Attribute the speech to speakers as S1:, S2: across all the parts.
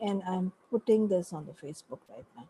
S1: and I'm putting this on the Facebook right now.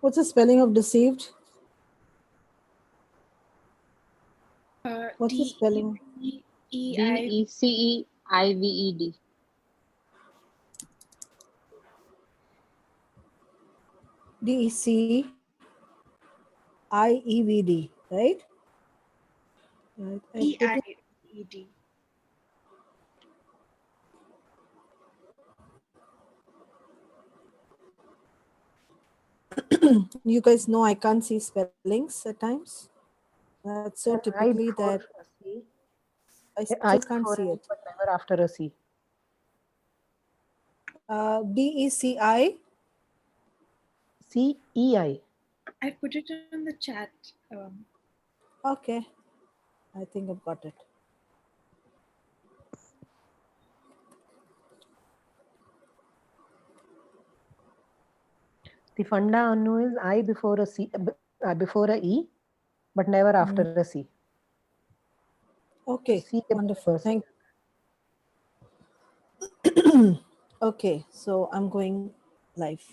S1: What's the spelling of deceived? What's the spelling?
S2: DECEIVED.
S1: DECIEVD, right? Right. I put it.
S3: EIED.
S1: You guys know I can't see spellings at times. That's so
S2: I
S1: typically
S2: before
S1: that
S2: a C.
S1: I
S2: I
S1: still can't
S2: before
S1: see
S2: an E,
S1: it.
S2: but never after a C.
S1: DECI.
S2: CEI.
S3: I put it on the chat.
S1: Okay, I think I've got it.
S2: The funda Anu is I before a C, before a E, but never after a C.
S1: Okay,
S2: C के बाद
S1: wonderful.
S2: first.
S1: Okay, so I'm going live.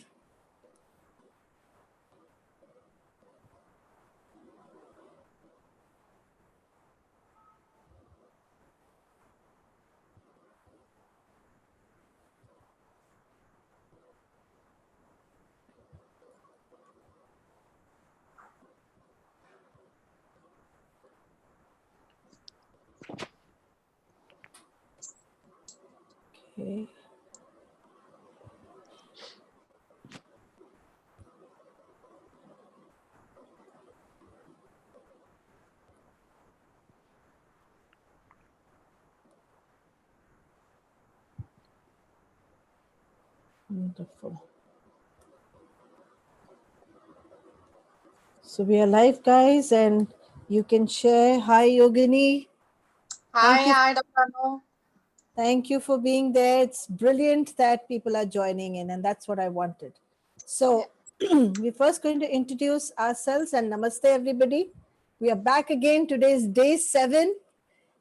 S1: Okay. Wonderful. So we are live, guys, and you can share. Hi, Yogini.
S4: Hi, Dr. Anu.
S1: Thank you for being there. It's brilliant that people are joining in, and that's what I wanted. So we're first going to introduce ourselves, and namaste, everybody. We are back again. Today is day 7,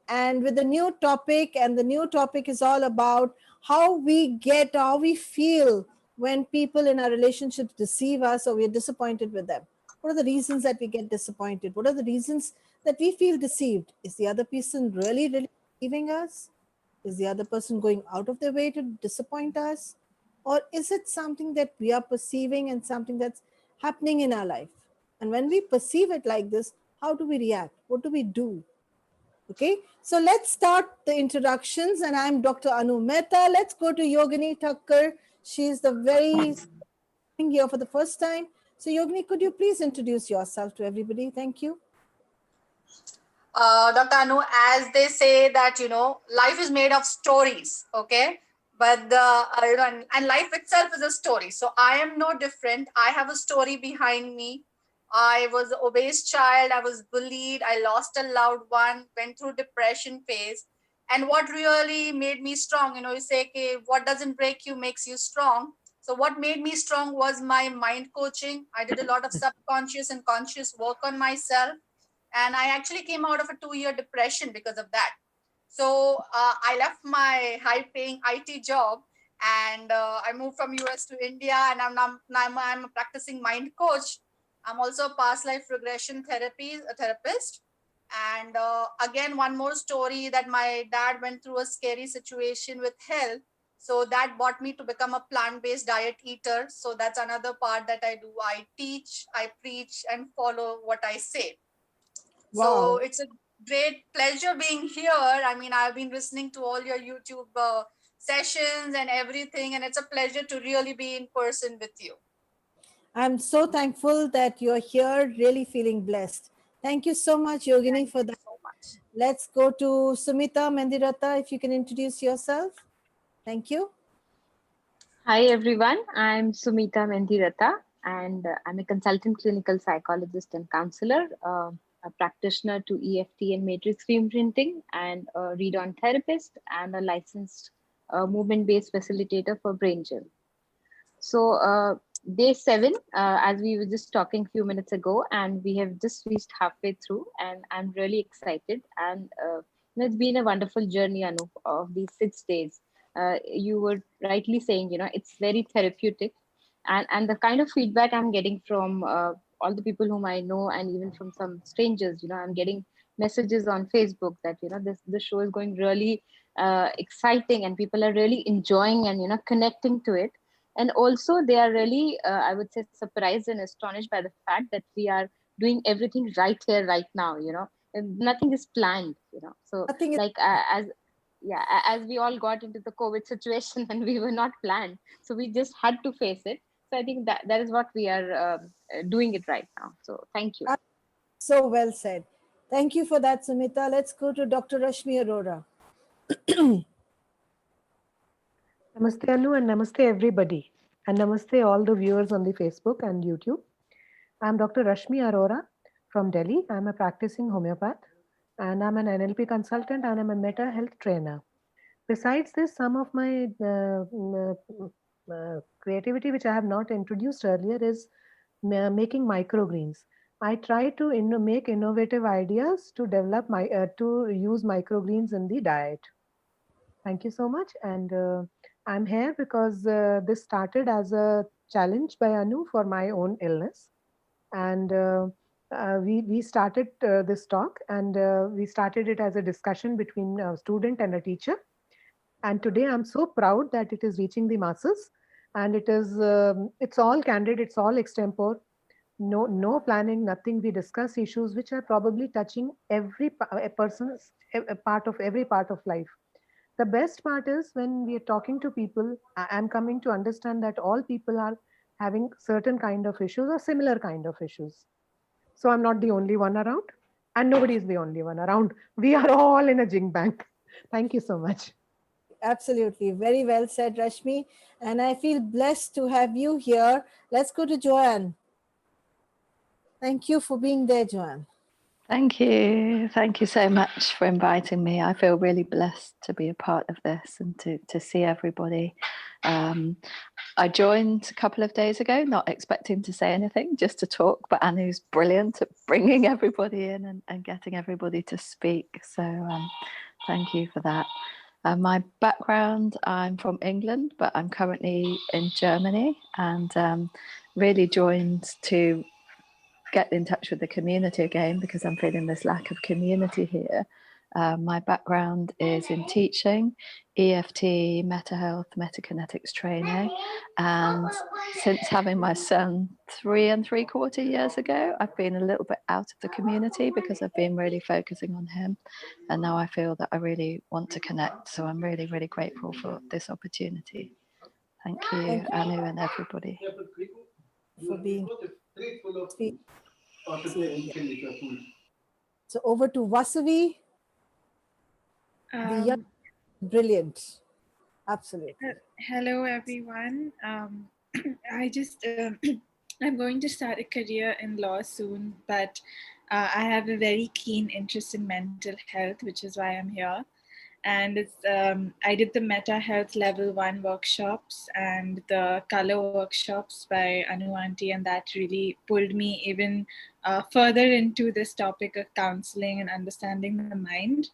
S1: and with a new topic, and the new topic is all about how we feel when people in our relationships deceive us or we're disappointed with them. What are the reasons that we get disappointed? What are the reasons that we feel deceived? Is the other person really deceiving us? Is the other person going out of their way to disappoint us? Or is it something that we are perceiving and something that's happening in our life? And when we perceive it like this, how do we react? What do we do? Okay, so let's start the introductions. And I'm Dr. Anu Mehta. Let's go to Yogini Thakkar. She's the very here for the first time. So Yogini, could you please introduce yourself to everybody? Thank you.
S4: Dr. Anu, as they say that, life is made of stories, okay? But and life itself is a story. So I am no different. I have a story behind me. I was an obese child. I was bullied. I lost a loved one, went through depression phase. And what really made me strong, you say, okay, what doesn't break you makes you strong. So what made me strong was my mind coaching. I did a lot of subconscious and conscious work on myself. And I actually came out of a 2-year depression because of that. So I left my high paying IT job And I moved from US to India, and I'm a practicing mind coach. I'm also a past life regression therapist. And again, one more story, that my dad went through a scary situation with health. So that brought me to become a plant-based diet eater. So that's another part that I do. I teach, I preach, and follow what I say. So
S1: Wow.
S4: it's a great pleasure being here. I mean, I've been listening to all your YouTube sessions and everything, and it's a pleasure to really be in person with you.
S1: I'm so thankful that you're here, really feeling blessed. Thank you so much, Yogini,
S4: Thank
S1: for
S4: you
S1: that.
S4: so much.
S1: Let's go to Sumita Mendirata, if you can introduce yourself. Thank you.
S5: Hi everyone, I'm Sumita Mendirata and I'm a consultant clinical psychologist and counselor, a practitioner to EFT and matrix screen printing, and a read-on therapist and a licensed movement-based facilitator for brain gym. So day 7, as we were just talking a few minutes ago, and we have just reached halfway through, and I'm really excited. And it's been a wonderful journey, Anu, of these 6 days. You were rightly saying, it's very therapeutic, and the kind of feedback I'm getting from all the people whom I know, and even from some strangers, I'm getting messages on Facebook that this show is going really exciting, and people are really enjoying and connecting to it. And also they are really I would say surprised and astonished by the fact that we are doing everything right here right now, and nothing is planned, so
S1: Nothing is,
S5: like as yeah, as we all got into the COVID situation and we were not planned, so we just had to face it. So I think that is what we are doing it right now. So thank you.
S1: so well said. Thank you for that, Sumita. Let's go to Dr. Rashmi Arora.
S2: Namaste, Anu, and namaste, everybody. And namaste, all the viewers on the Facebook and YouTube. I'm Dr. Rashmi Arora from Delhi. I'm a practicing homeopath, and I'm an NLP consultant, and I'm a mental health trainer. Besides this, some of my creativity, which I have not introduced earlier, is making microgreens. I try to make innovative ideas to develop to use microgreens in the diet. Thank you so much. And I'm here because this started as a challenge by Anu for my own illness. And we started this talk, and we started it as a discussion between a student and a teacher. And today I'm so proud that it is reaching the masses, and it's all candid, it's all extempore, no planning, nothing. We discuss issues which are probably touching a person's a part of every part of life. The best part is when we are talking to people, I'm coming to understand that all people are having certain kind of issues or similar kind of issues. So I'm not the only one around, and nobody is the only one around. We are all in a jing bank. Thank you so much.
S1: Absolutely. Very well said, Rashmi. And I feel blessed to have you here. Let's go to Joanne. Thank you for being there, Joanne.
S6: Thank you. Thank you so much for inviting me. I feel really blessed to be a part of this and to see everybody. I joined a couple of days ago, not expecting to say anything, just to talk, but Anu's brilliant at bringing everybody in and getting everybody to speak. So thank you for that. My background, I'm from England, but I'm currently in Germany, and really joined to get in touch with the community again because I'm feeling this lack of community here. My background is in teaching, EFT, meta health, metakinetics training, and since having my son 3 3/4 years ago, I've been a little bit out of the community because I've been really focusing on him, and now I feel that I really want to connect. So I'm really, really grateful for this opportunity. Thank you, Anu, and everybody.
S1: For being so over to Vasavi, the young, brilliant. Absolutely.
S3: Hello, everyone. I just, I'm going to start a career in law soon, but I have a very keen interest in mental health, which is why I'm here. And it's, I did the Meta Health Level 1 workshops and the color workshops by Anu Auntie, and that really pulled me even further into this topic of counseling and understanding the mind.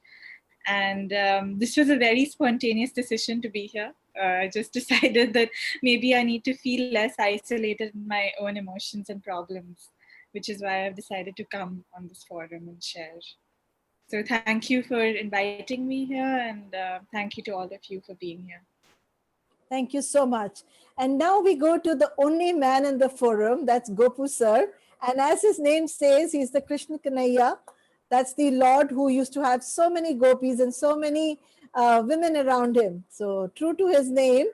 S3: And this was a very spontaneous decision to be here. I just decided that maybe I need to feel less isolated in my own emotions and problems, which is why I've decided to come on this forum and share. So thank you for inviting me here, and thank you to all of you for being here.
S1: Thank you so much. And now we go to the only man in the forum, that's Gopu sir. And as his name says, he's the Krishna Kanaya. That's the Lord who used to have so many gopis and so many women around him. So true to his name,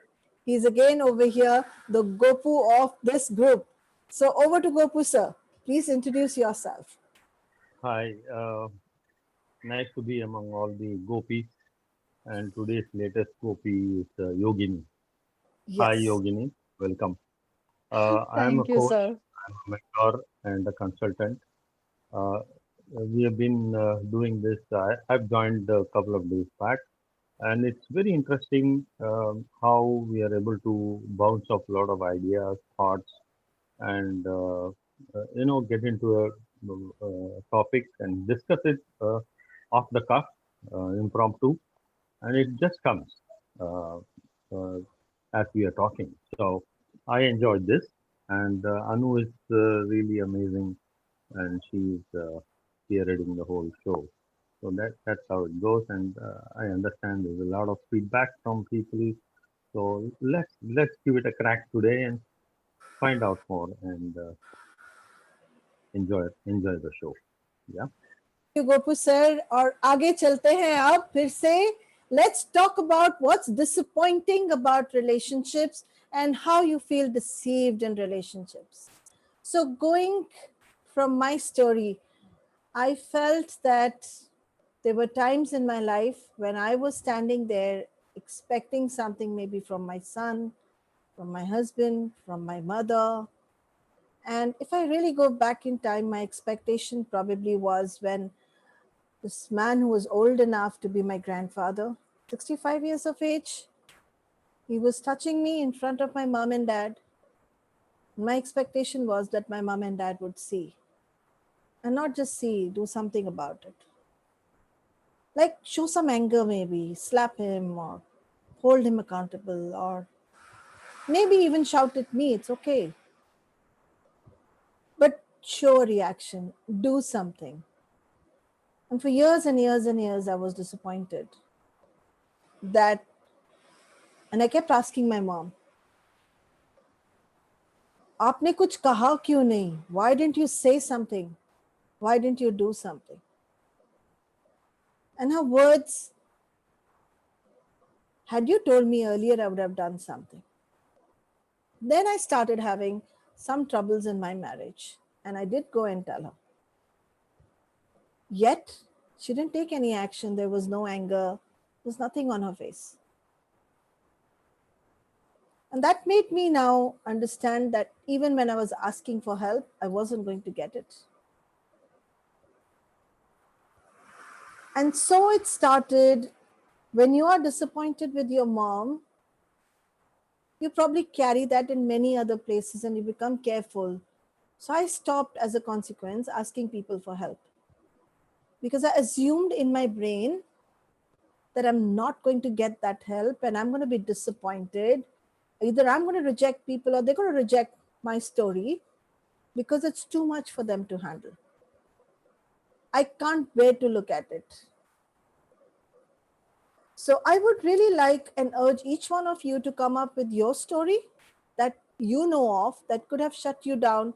S1: he's again over here, the Gopu of this group. So over to Gopu sir. Please introduce yourself.
S7: Hi, nice to be among all the gopis. And today's latest gopi is Yogini. Hi,
S1: Yes.
S7: Yogini. Welcome. I am a
S2: Thank you,
S7: coach,
S2: sir.
S7: I'm a mentor, and a consultant. We have been doing this. I've joined a couple of days back, and it's very interesting how we are able to bounce off a lot of ideas, thoughts, and get into a topic and discuss it off the cuff, impromptu, and it just comes uh, uh, as we are talking. So I enjoyed this, and Anu is really amazing, and she's spearheading the whole show. So that's how it goes, and I understand there's a lot of feedback from people. So let's give it a crack today and find out more and enjoy the show. Yeah.
S1: Gopu sir और आगे चलते हैं अब फिर से let's talk about what's disappointing about relationships and how you feel deceived in relationships. So going from my story, I felt that there were times in my life when I was standing there expecting something maybe from my son, from my husband, from my mother. And if I really go back in time, my expectation probably was when this man who was old enough to be my grandfather, 65 years of age, he was touching me in front of my mom and dad. My expectation was that my mom and dad would see, and not just see, do something about it. Like show some anger, maybe slap him or hold him accountable, or maybe even shout at me. It's okay. But show a reaction, do something. And for years and years and years, I was disappointed that, and I kept asking my mom, आपने कुछ कहा क्यों नहीं? Why didn't you say something? Why didn't you do something? And her words, had you told me earlier, I would have done something. Then I started having some troubles in my marriage, and I did go and tell her. Yet, she didn't take any action. There was no anger, there was nothing on her face. And that made me now understand that even when I was asking for help, I wasn't going to get it. And so it started. When you are disappointed with your mom, you probably carry that in many other places and you become careful. So I stopped as a consequence asking people for help because I assumed in my brain that I'm not going to get that help and I'm going to be disappointed. Either I'm going to reject people or they're going to reject my story because it's too much for them to handle. I can't bear to look at it. So I would really like and urge each one of you to come up with your story that you know of that could have shut you down.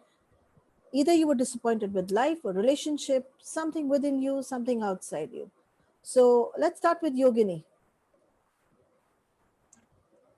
S1: Either you were disappointed with life or relationship, something within you, something outside you. So let's start with Yogini.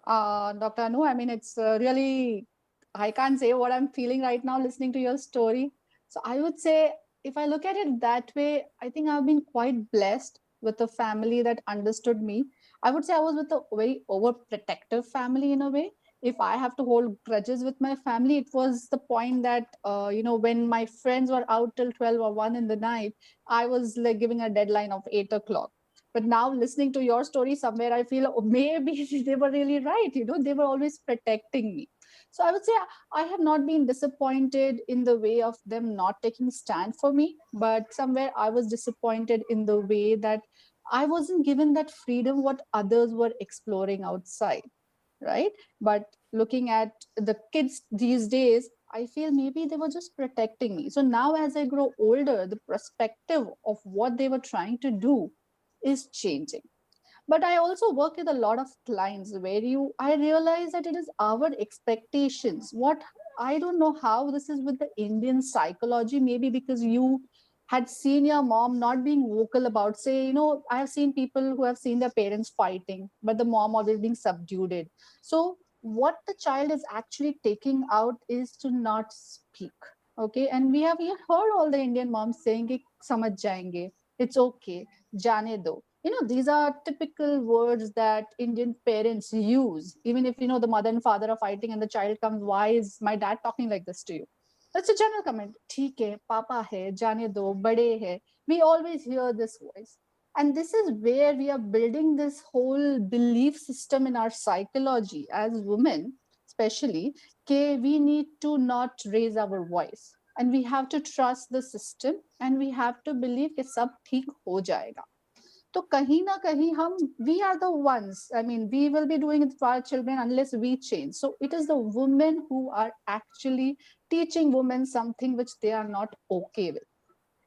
S4: Dr. Anu, I mean, it's really, I can't say what I'm feeling right now listening to your story. So I would say, if I look at it that way, I think I've been quite blessed with a family that understood me. I would say I was with a very overprotective family in a way. If I have to hold grudges with my family, it was the point that, when my friends were out till 12 or 1 in the night, I was like giving a deadline of 8 o'clock. But now listening to your story, somewhere I feel, oh, maybe they were really right. They were always protecting me. So I would say I have not been disappointed in the way of them not taking stand for me, but somewhere I was disappointed in the way that I wasn't given that freedom what others were exploring outside. right? But looking at the kids these days, I feel maybe they were just protecting me. So now as I grow older, the perspective of what they were trying to do is changing. But I also work with a lot of clients where I realize that it is our expectations. What I don't know how this is with the Indian psychology, maybe because you had seen your mom not being vocal about, say, I have seen people who have seen their parents fighting, but the mom always being subdued. So what the child is actually taking out is to not speak. Okay. And we have heard all the Indian moms saying, "Ki samajh jayenge," it's okay, jane do. These are typical words that Indian parents use. Even if, the mother and father are fighting and the child comes, "Why is my dad talking like this to you?" That's a general comment. "Theek hai, papa hai, jane do, bade hai." We always hear this voice. And this is where we are building this whole belief system in our psychology as women, especially, okay, we need to not raise our voice. And we have to trust the system and we have to believe that sab theek ho jayega. तो कहीं ना कहीं हम we are the ones, I mean, we will be doing it for our children unless we change. So it is the women who are actually teaching women something which they are not okay with,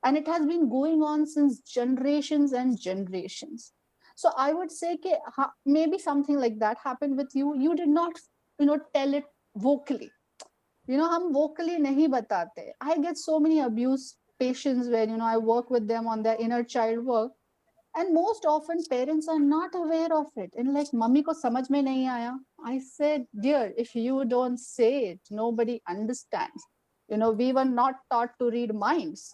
S4: and it has been going on since generations and generations. So I would say that maybe something like that happened with you. You did not tell it vocally. हम vocally नहीं बताते. I get so many abuse patients where I work with them on their inner child work, and most often parents are not aware of it and like, "Mummy ko samajh mein nahi aaya." I said, "Dear, if you don't say it, nobody understands. We were not taught to read minds.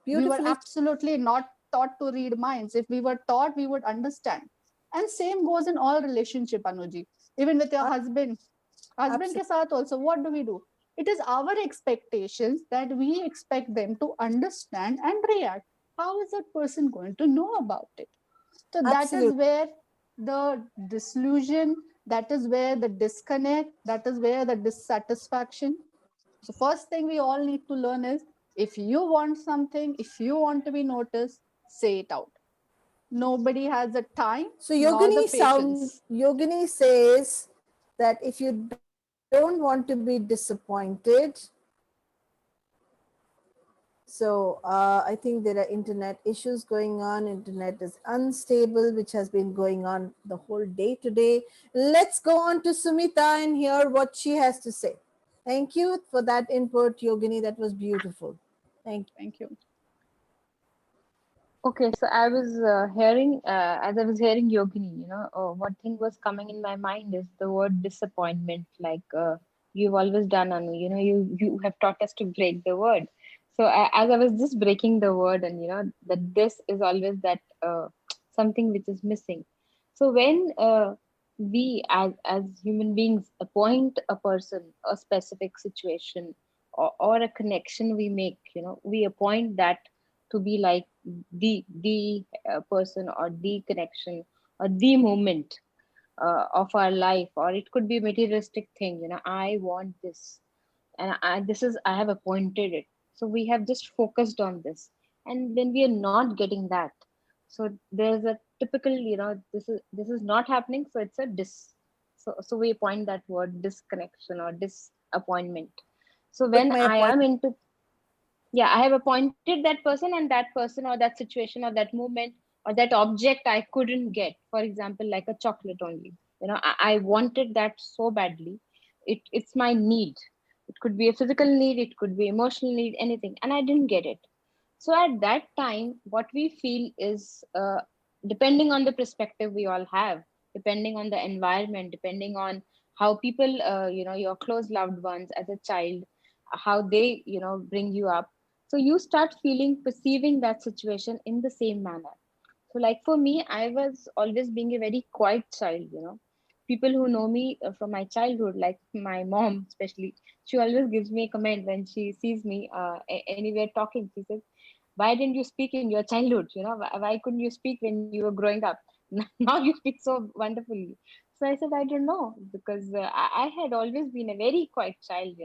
S4: We were
S1: Beautifully.
S4: absolutely not taught to read minds. If we were taught, we would understand." And same goes in all relationship, Anuji. Even with your
S1: Uh,
S4: husband ke
S1: Absolutely.
S4: sath also, what do we do? It is our expectations that we expect them to understand and react. How is that person going to know about it? So that is
S1: Absolutely.
S4: where the disillusion, that is where the disconnect, that is where the dissatisfaction. So first thing we all need to learn is, if you want something, if you want to be noticed, say it out. Nobody has the time
S1: So
S4: nor the patience.
S1: Yogini says that if you don't want to be disappointed, so I think there are internet issues going on. Internet is unstable, which has been going on the whole day today. Let's go on to Sumita and hear what she has to say. Thank you for that input, Yogini. That was beautiful. Thank you.
S4: Thank you.
S5: Okay, so I was hearing, as I was hearing Yogini, one thing was coming in my mind is the word disappointment. Like you've always done, Anu, you have taught us to break the word. So as I was just breaking the word, and that this is always that something which is missing. So when we as human beings appoint a person, a specific situation, or a connection we make, we appoint that to be like the person or the connection or the moment of our life, or it could be a materialistic thing. I want this, and I have appointed it, so we have just focused on this, and when we are not getting that, so there's a typical, this is not happening, so it's a so we appoint that word disconnection or disappointment. So
S1: Took
S5: when
S1: my
S5: I am
S1: appointment.
S5: into, yeah, I have appointed that person, and that person or that situation or that moment or that object I couldn't get, for example, like a chocolate only. I wanted that so badly. It's my need. It could be a physical need, it could be emotional need, anything, and I didn't get it. So at that time what we feel is, depending on the perspective we all have, depending on the environment, depending on how people, your close loved ones as a child, how they bring you up, so you start feeling, perceiving that situation in the same manner. So like for me, I was always being a very quiet child. People who know me from my childhood, like my mom especially, she always gives me a comment when she sees me anywhere talking. She says, "Why didn't you speak in your childhood? Why couldn't you speak when you were growing up? Now you speak so wonderfully." So I said, "I don't know, because I had always been a very quiet child.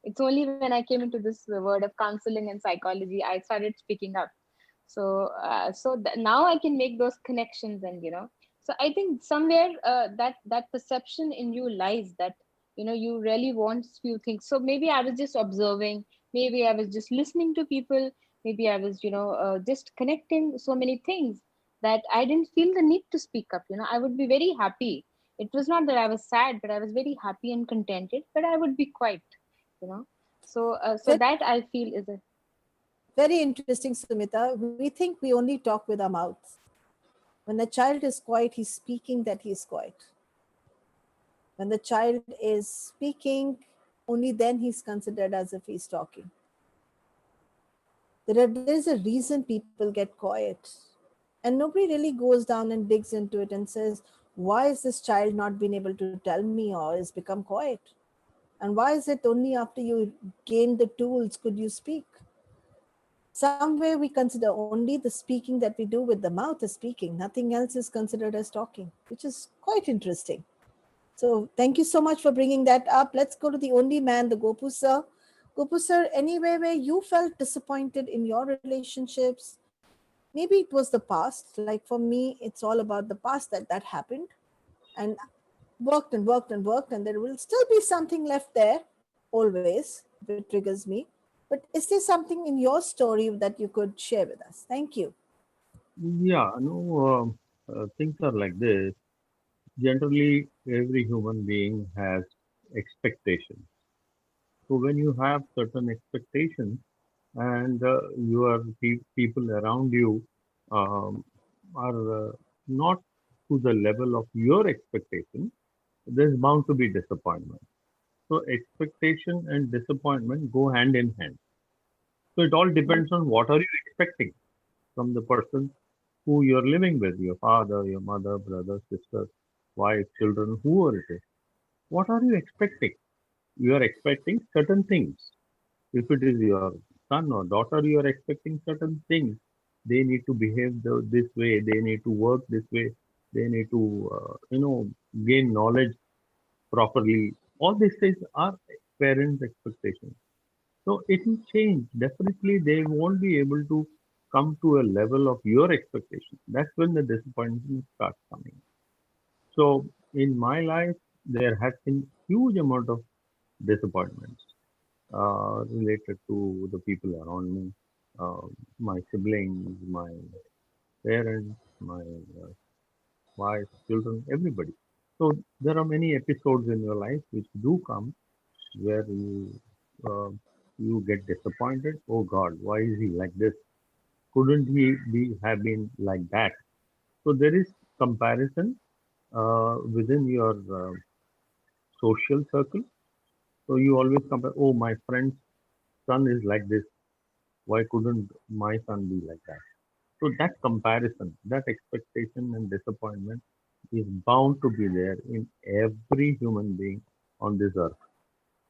S5: It's only when I came into this world of counseling and psychology I started speaking up. So now I can make those connections, and So I think somewhere that perception in you lies, that you really want few things. So maybe I was just observing, maybe I was just listening to people, maybe I was just connecting so many things that I didn't feel the need to speak up. I would be very happy. It was not that I was sad, but I was very happy and contented, but I would be quiet. So
S1: Very,
S5: that I feel is a.
S1: very interesting, Sumita. We think we only talk with our mouths. When a child is quiet, he's speaking that he's quiet. When the child is speaking, only then he's considered as if he's talking. There's a reason people get quiet. And nobody really goes down and digs into it and says, why is this child not been able to tell me or has become quiet? And why is it only after you gain the tools could you speak? Somewhere we consider only the speaking that we do with the mouth as speaking. Nothing else is considered as talking, which is quite interesting. So thank you so much for bringing that up. Let's go to the only man, the Gopu sir. Gopu sir, anywhere where you felt disappointed in your relationships, maybe it was the past. Like for me, it's all about the past that happened, and worked and worked and worked, and there will still be something left there, always, if it triggers me. But is there something in your story that you could share with us? Thank you.
S7: Yeah, no, things are like this. Generally, every human being has expectations. So when you have certain expectations and your people around you um, are not to the level of your expectation, there's bound to be disappointment. So expectation and disappointment go hand in hand. So it all depends on what are you expecting from the person who you're living with, your father, your mother, brother, sister, wife, children, whoever it is. What are you expecting? You are expecting certain things. If it is your son or daughter, you are expecting certain things. They need to behave this way. They need to work this way. They need to, gain knowledge properly. All these things are parents' expectations. So it will change. Definitely, they won't be able to come to a level of your expectation. That's when the disappointment starts coming. So in my life, there has been huge amount of disappointments related to the people around me, uh, my siblings, my parents, my wife, children, everybody. So there are many episodes in your life which do come where uh, you get disappointed. Oh God, why is he like this? Couldn't he be have been like that? So there is comparison within your social circle. So you always compare. Oh, my friend's son is like this. Why couldn't my son be like that? So that comparison, that expectation and disappointment is bound to be there in every human being on this earth,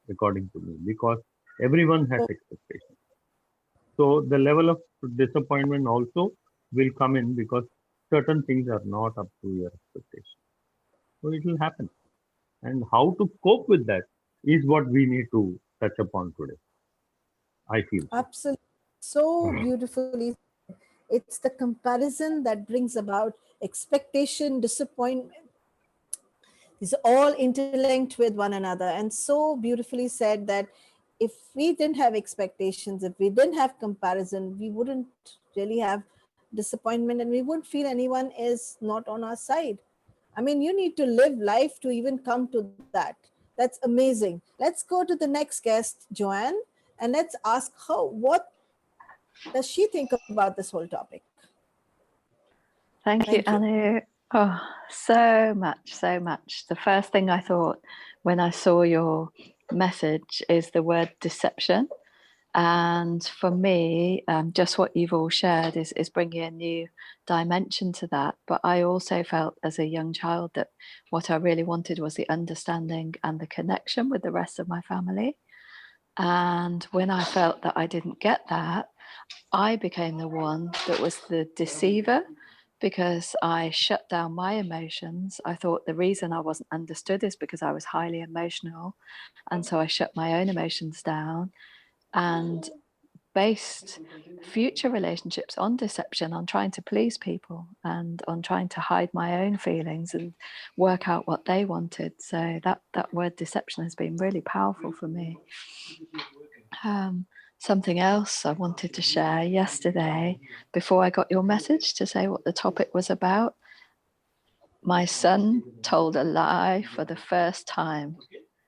S7: according to me, because everyone has expectations. So the level of disappointment also will come in because certain things are not up to your expectation. So it will happen. And how to cope with that is what we need to touch upon today. I feel so.
S1: Absolutely. So beautifully said. It's the comparison that brings about expectation, disappointment. These are all interlinked with one another, and so beautifully said that if we didn't have expectations, if we didn't have comparison, we wouldn't really have disappointment, and we wouldn't feel anyone is not on our side. I mean, you need to live life to even come to that. That's amazing. Let's go to the next guest, Joanne, and let's ask her what does she think about this whole topic.
S6: Thank you,
S1: Thank you.
S6: Anu. Oh, so much, so much. The first thing I thought when I saw your message is the word deception. And for me, just what you've all shared is bringing a new dimension to that. But I also felt as a young child that what I really wanted was the understanding and the connection with the rest of my family. And when I felt that I didn't get that, I became the one that was the deceiver because I shut down my emotions. I thought the reason I wasn't understood is because I was highly emotional. And so I shut my own emotions down. And based future relationships on deception, on trying to please people and on trying to hide my own feelings and work out what they wanted. So that word deception has been really powerful for me. Something else I wanted to share yesterday before I got your message to say what the topic was about. My son told a lie for the first time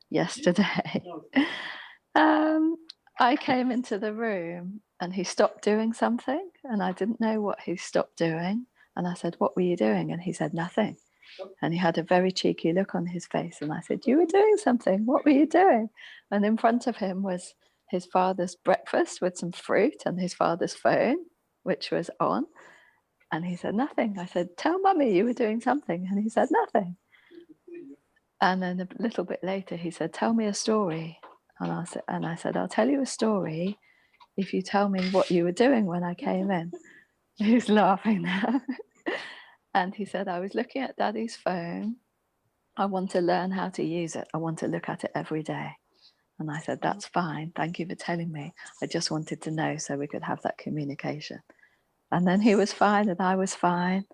S6: yesterday. I came into the room and he stopped doing something and I didn't know what he stopped doing. And I said, "What were you doing?" And he said, "Nothing." And he had a very cheeky look on his face. And I said, "You were doing something. What were you doing?" And in front of him was his father's breakfast with some fruit and his father's phone, which was on. And he said, "Nothing." I said, "Tell mummy you were doing something." And he said, "Nothing." And then a little bit later, he said, "Tell me a story." And I said, "I'll tell you a story if you tell me what you were doing when I came in." He's laughing now. And he said, "I was looking at Daddy's phone. I want to learn how to use it. I want to look at it every day." And I said, "That's fine. Thank you for telling me. I just wanted to know so we could have that communication." And then he was fine and I was fine.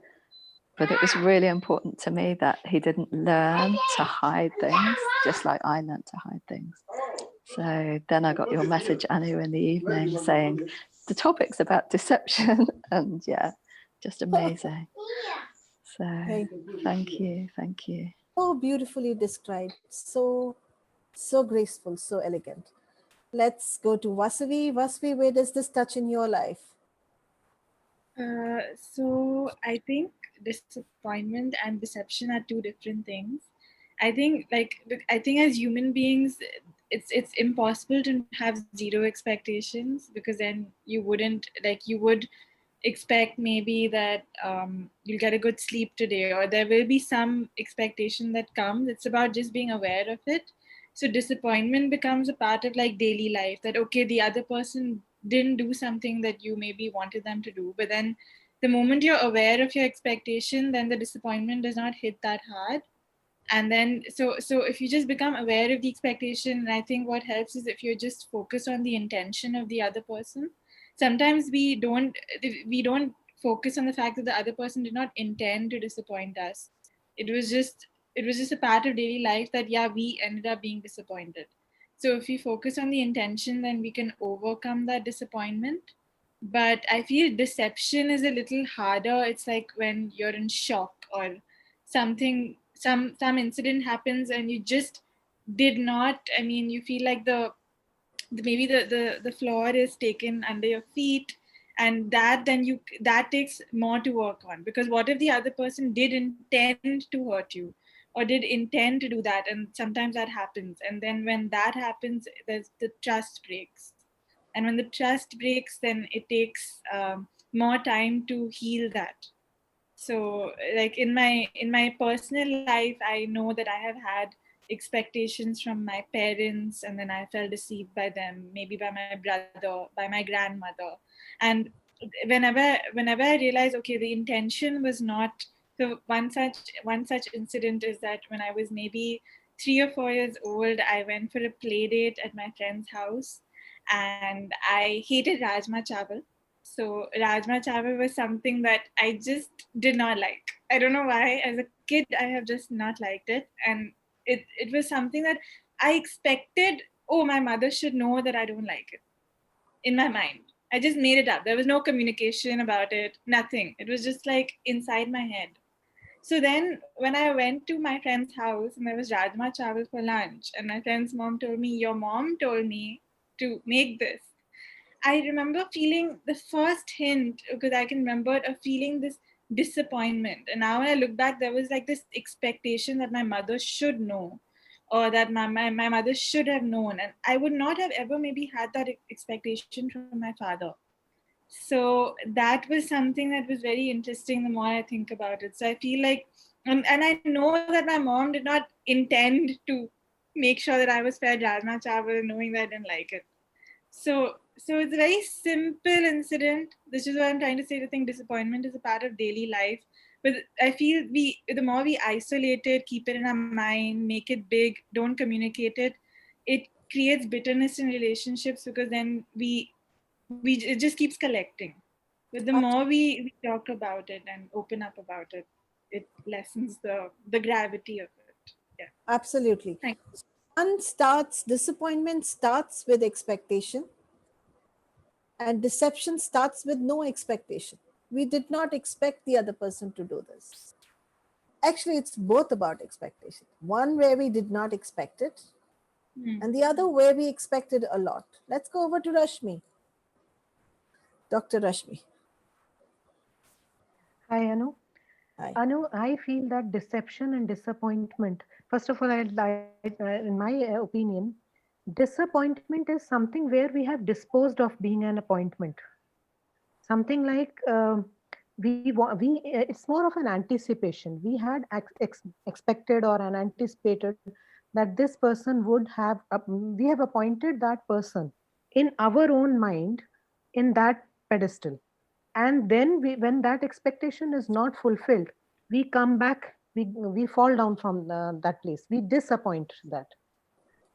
S6: But it was really important to me that he didn't learn to hide things, just like I learned to hide things. So then I got your message, Anu, in the evening saying the topic's about deception. And yeah, just amazing. So thank you. Thank you.
S1: So beautifully described. So graceful, so elegant. Let's go to Vasavi. Vasavi, where does this touch in your life?
S3: So I think disappointment and deception are two different things. I think as human beings, it's impossible to have zero expectations, because then you would expect maybe that you'll get a good sleep today, or there will be some expectation that comes. It's about just being aware of it. So disappointment becomes a part of like daily life, that okay, the other person didn't do something that you maybe wanted them to do, but then the moment you're aware of your expectation, then the disappointment does not hit that hard. And then so if you just become aware of the expectation, and I think what helps is if you're just focused on the intention of the other person. Sometimes we don't focus on the fact that the other person did not intend to disappoint us. It was just a part of daily life that, yeah, we ended up being disappointed. So if we focus on the intention, then we can overcome that disappointment. But I feel deception is a little harder. It's like when you're in shock, or some incident happens and you just did not, I mean, you feel like maybe the floor is taken under your feet, and that takes more to work on, because what if the other person did intend to hurt you, or did intend to do that? And sometimes that happens, and then when that happens, the trust breaks. And when the trust breaks, then it takes more time to heal that. So like in my personal life, I know that I have had expectations from my parents, and then I felt deceived by them, maybe by my brother, by my grandmother. And whenever I realize, okay, the intention was not. So one such incident is that when I was maybe 3 or 4 years old, I went for a play date at my friend's house, and I hated Rajma Chawal. So Rajma Chawal was something that I just did not like. I don't know why. As a kid, I have just not liked it. And it was something that I expected, oh, my mother should know that I don't like it, in my mind. I just made it up. There was no communication about it, nothing. It was just like inside my head. So then when I went to my friend's house and there was Rajma Chawal for lunch, and my friend's mom told me, your mom told me to make this. I remember feeling the first hint, because I can remember it, of feeling this disappointment. And now when I look back, there was like this expectation that my mother should know, or that my mother should have known. And I would not have ever maybe had that expectation from my father. So that was something that was very interesting the more I think about it. So I feel like, and I know that my mom did not intend to make sure that I was fed Rajma Chawal knowing that I didn't like it. So it's a very simple incident. This is what I'm trying to say. I think disappointment is a part of daily life. But I feel the more we isolate it, keep it in our mind, make it big, don't communicate it, it creates bitterness in relationships, because then we it just keeps collecting. But the more we talk about it and open up about it, it lessens the gravity of it. Yeah.
S1: Absolutely.
S3: Thank
S1: Disappointment starts with expectation, and deception starts with no expectation. We did not expect the other person to do this. Actually, it's both about expectation. One where we did not expect it,
S3: you.
S1: and the other where we expected a lot. Let's go over to Rashmi, Dr. Rashmi.
S2: Hi, Anu.
S1: Hi.
S2: Anu, I feel that deception and disappointment, first of all, in my opinion, disappointment is something where we have disposed of being an appointment. Something like it's more of an anticipation. We had expected or an anticipated that this person would have, we have appointed that person in our own mind in that pedestal. And then when that expectation is not fulfilled, we come back, we fall down from that place. We disappoint that.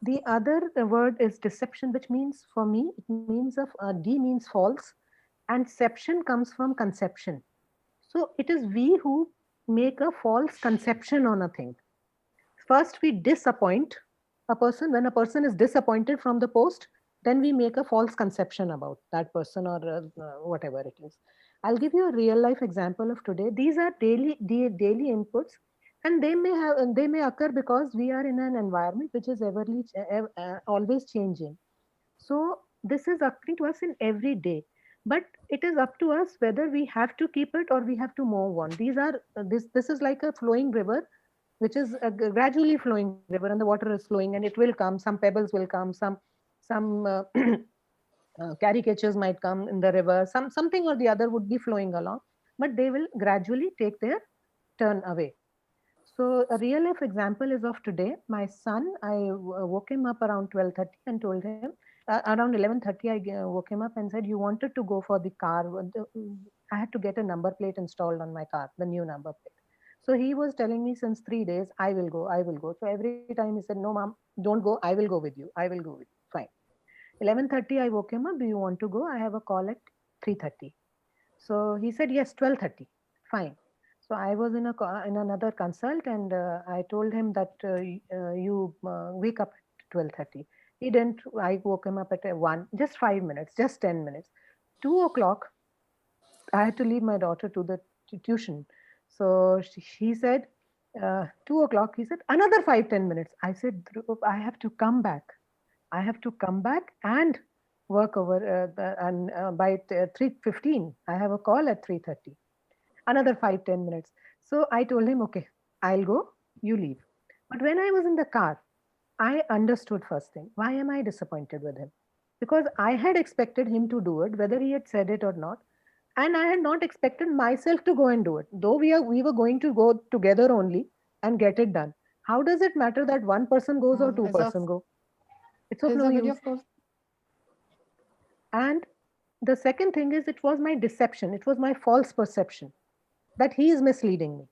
S2: The other word is deception, which means, for me, it means of D means false, and ception comes from conception. So it is we who make a false conception on a thing. First, we disappoint a person. When a person is disappointed from the post, then we make a false conception about that person or whatever it is. I'll give you a real life example of today. These are daily inputs, and they may occur because we are in an environment which is always changing. So this is occurring to us in every day, but it is up to us whether we have to keep it or we have to move on. This is like a flowing river, which is a gradually flowing river, and the water is flowing, and it will come. Some pebbles will come. Some caricatures might come in the river. Something or the other would be flowing along, but they will gradually take their turn away. So a real life example is of today. My son, I woke him up around 12:30 and told him, around 11:30, I woke him up and said, you wanted to go for the car. I had to get a number plate installed on my car, the new number plate. So he was telling me since 3 days, I will go, I will go. So every time he said, no, mom, don't go. I will go with you. I will go with you. Fine. 11:30, I woke him up. Do you want to go? I have a call at 3:30. So he said, yes, 12:30. Fine. So I was in another consult, and I told him that you wake up at 12:30. He didn't. I woke him up at 1, just 5 minutes, just 10 minutes. 2 o'clock, I had to leave my daughter to the tuition. So she said, 2 o'clock, he said, another 5-10 minutes. I said, Dhruv, I have to come back. I have to come back and work over, and by 3:15, I have a call at 3:30. Another 5-10 minutes. So I told him, okay, I'll go, you leave. But when I was in the car, I understood first thing. Why am I disappointed with him? Because I had expected him to do it, whether he had said it or not. And I had not expected myself to go and do it. Though we were going to go together only and get it done. How does it matter that one person goes or two person go? It's of no use. And the second thing is, it was my deception. It was my false perception that he is misleading me.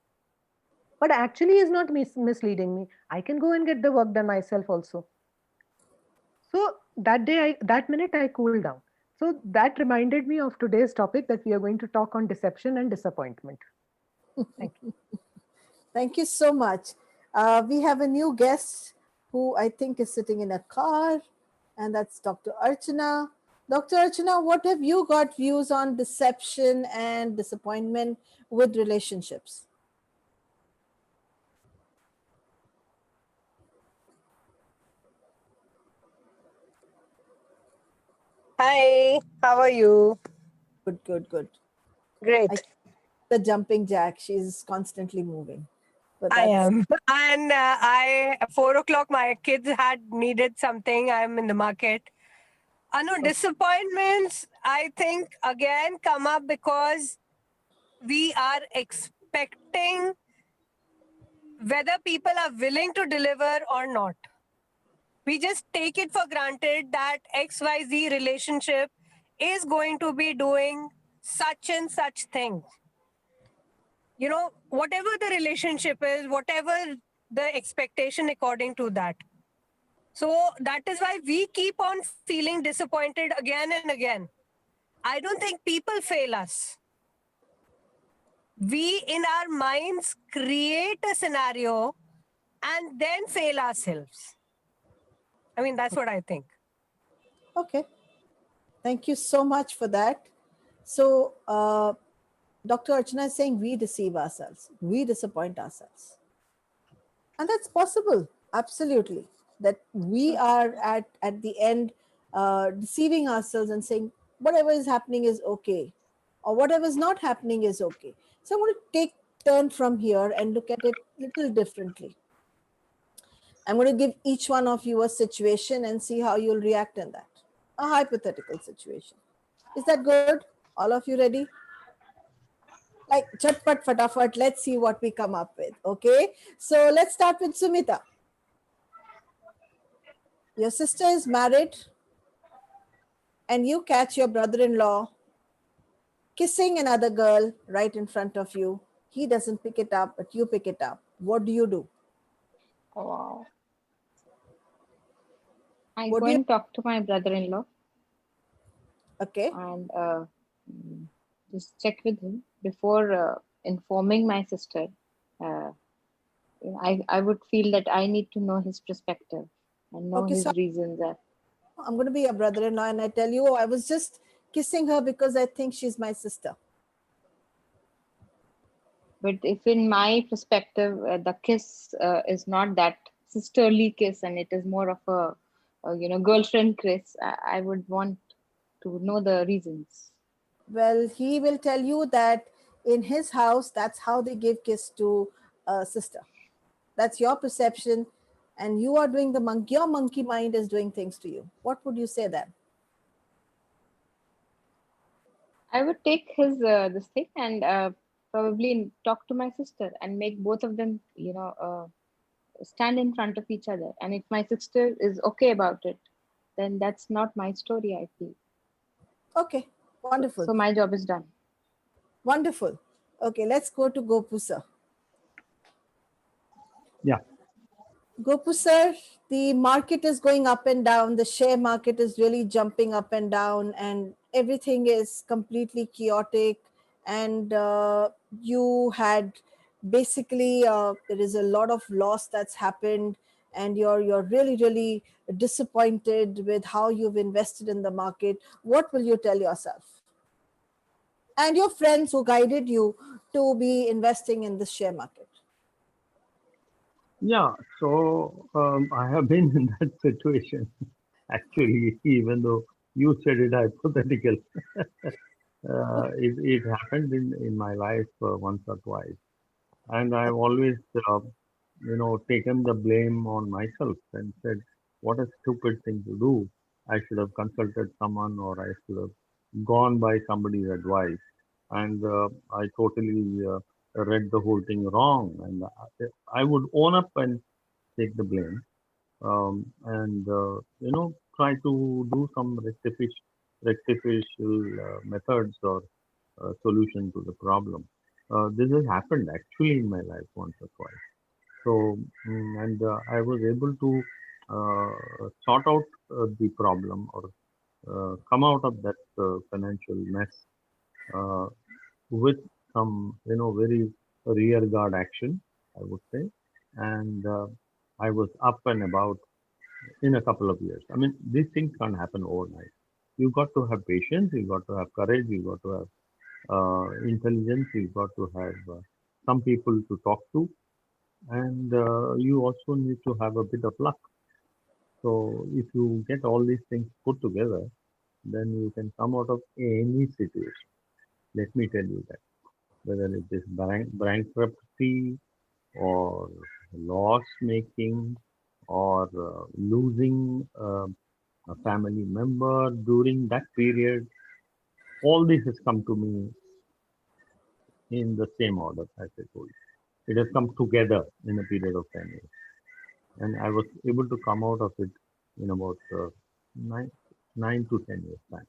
S2: But actually, he is not misleading me. I can go and get the work done myself also. So that minute, I cooled down. So that reminded me of today's topic, that we are going to talk on deception and disappointment. Thank you.
S1: Thank you so much. We have a new guest who I think is sitting in a car, and that's Dr. Archana. Dr. Archana, what have you got views on deception and disappointment with relationships?
S8: Hi, how are you?
S1: Good, good, good.
S8: Great.
S1: The jumping jack, she's constantly moving. But
S8: I am. And 4 o'clock, my kids had needed something. I'm in the market. No, disappointments, I think, again, come up because we are expecting whether people are willing to deliver or not. We just take it for granted that XYZ relationship is going to be doing such and such thing. You know, whatever the relationship is, whatever the expectation according to that. So that is why we keep on feeling disappointed again and again. I don't think people fail us. We in our minds create a scenario and then fail ourselves. I mean, that's what I think.
S1: Okay. Thank you so much for that. So, Dr. Archana is saying we deceive ourselves, we disappoint ourselves. And that's possible, absolutely. That we are at the end deceiving ourselves and saying whatever is happening is okay, or whatever is not happening is okay. So, I'm going to take turn from here and look at it a little differently. I'm going to give each one of you a situation and see how you'll react in that. A hypothetical situation. Is that good? All of you ready? Like chatpat fatafat, let's see what we come up with. Okay. So let's start with Sumita. Your sister is married and you catch your brother-in-law kissing another girl right in front of you. He doesn't pick it up, but you pick it up. What do you do?
S5: Wow. I
S1: What
S5: go
S1: do you,
S5: and talk to my brother-in-law
S1: okay.
S5: and just check with him before informing my sister. Uh, I would feel that I need to know his perspective and know
S1: Okay,
S5: his
S1: so
S5: reasons.
S1: I'm going to be your brother-in-law and I tell you, oh, I was just kissing her because I think she's my sister.
S5: But if in my perspective, the kiss is not that sisterly kiss and it is more of a girlfriend kiss, I would want to know the reasons.
S1: Well, he will tell you that in his house, that's how they give kiss to a sister. That's your perception. And you are doing the monkey, your monkey mind is doing things to you. What would you say then?
S5: I would take his this thing and probably talk to my sister and make both of them, stand in front of each other. And if my sister is okay about it, then that's not my story, I feel.
S1: Okay, wonderful.
S5: So my job is done.
S1: Wonderful. Okay, let's go to Gopu sir.
S7: Yeah.
S1: Gopu sir, the market is going up and down. The share market is really jumping up and down, and everything is completely chaotic. And you had basically there is a lot of loss that's happened, and you're really disappointed with how you've invested in the market. What will you tell yourself and your friends who guided you to be investing in the share market?
S7: Yeah. So I have been in that situation actually, even though you said it hypothetical. It happened in my life once or twice. And I've always, taken the blame on myself and said, what a stupid thing to do. I should have consulted someone or I should have gone by somebody's advice. And I totally read the whole thing wrong. And I would own up and take the blame and, try to do some rectification methods or solution to the problem. This has happened actually in my life once or twice. So, and I was able to sort out the problem or come out of that financial mess uh, with some, very rear guard action, I would say. And I was up and about in a couple of years. I mean, these things can't happen overnight. You got to have patience, you got to have courage, you got to have intelligence, you got to have some people to talk to, and you also need to have a bit of luck. So if you get all these things put together, then you can come out of any situation. Let me tell you that. Whether it is bankruptcy or loss making or losing a family member during that period, all this has come to me in the same order as I told you. It has come together in a period of 10 years. And I was able to come out of it in about 9 to 10 years time.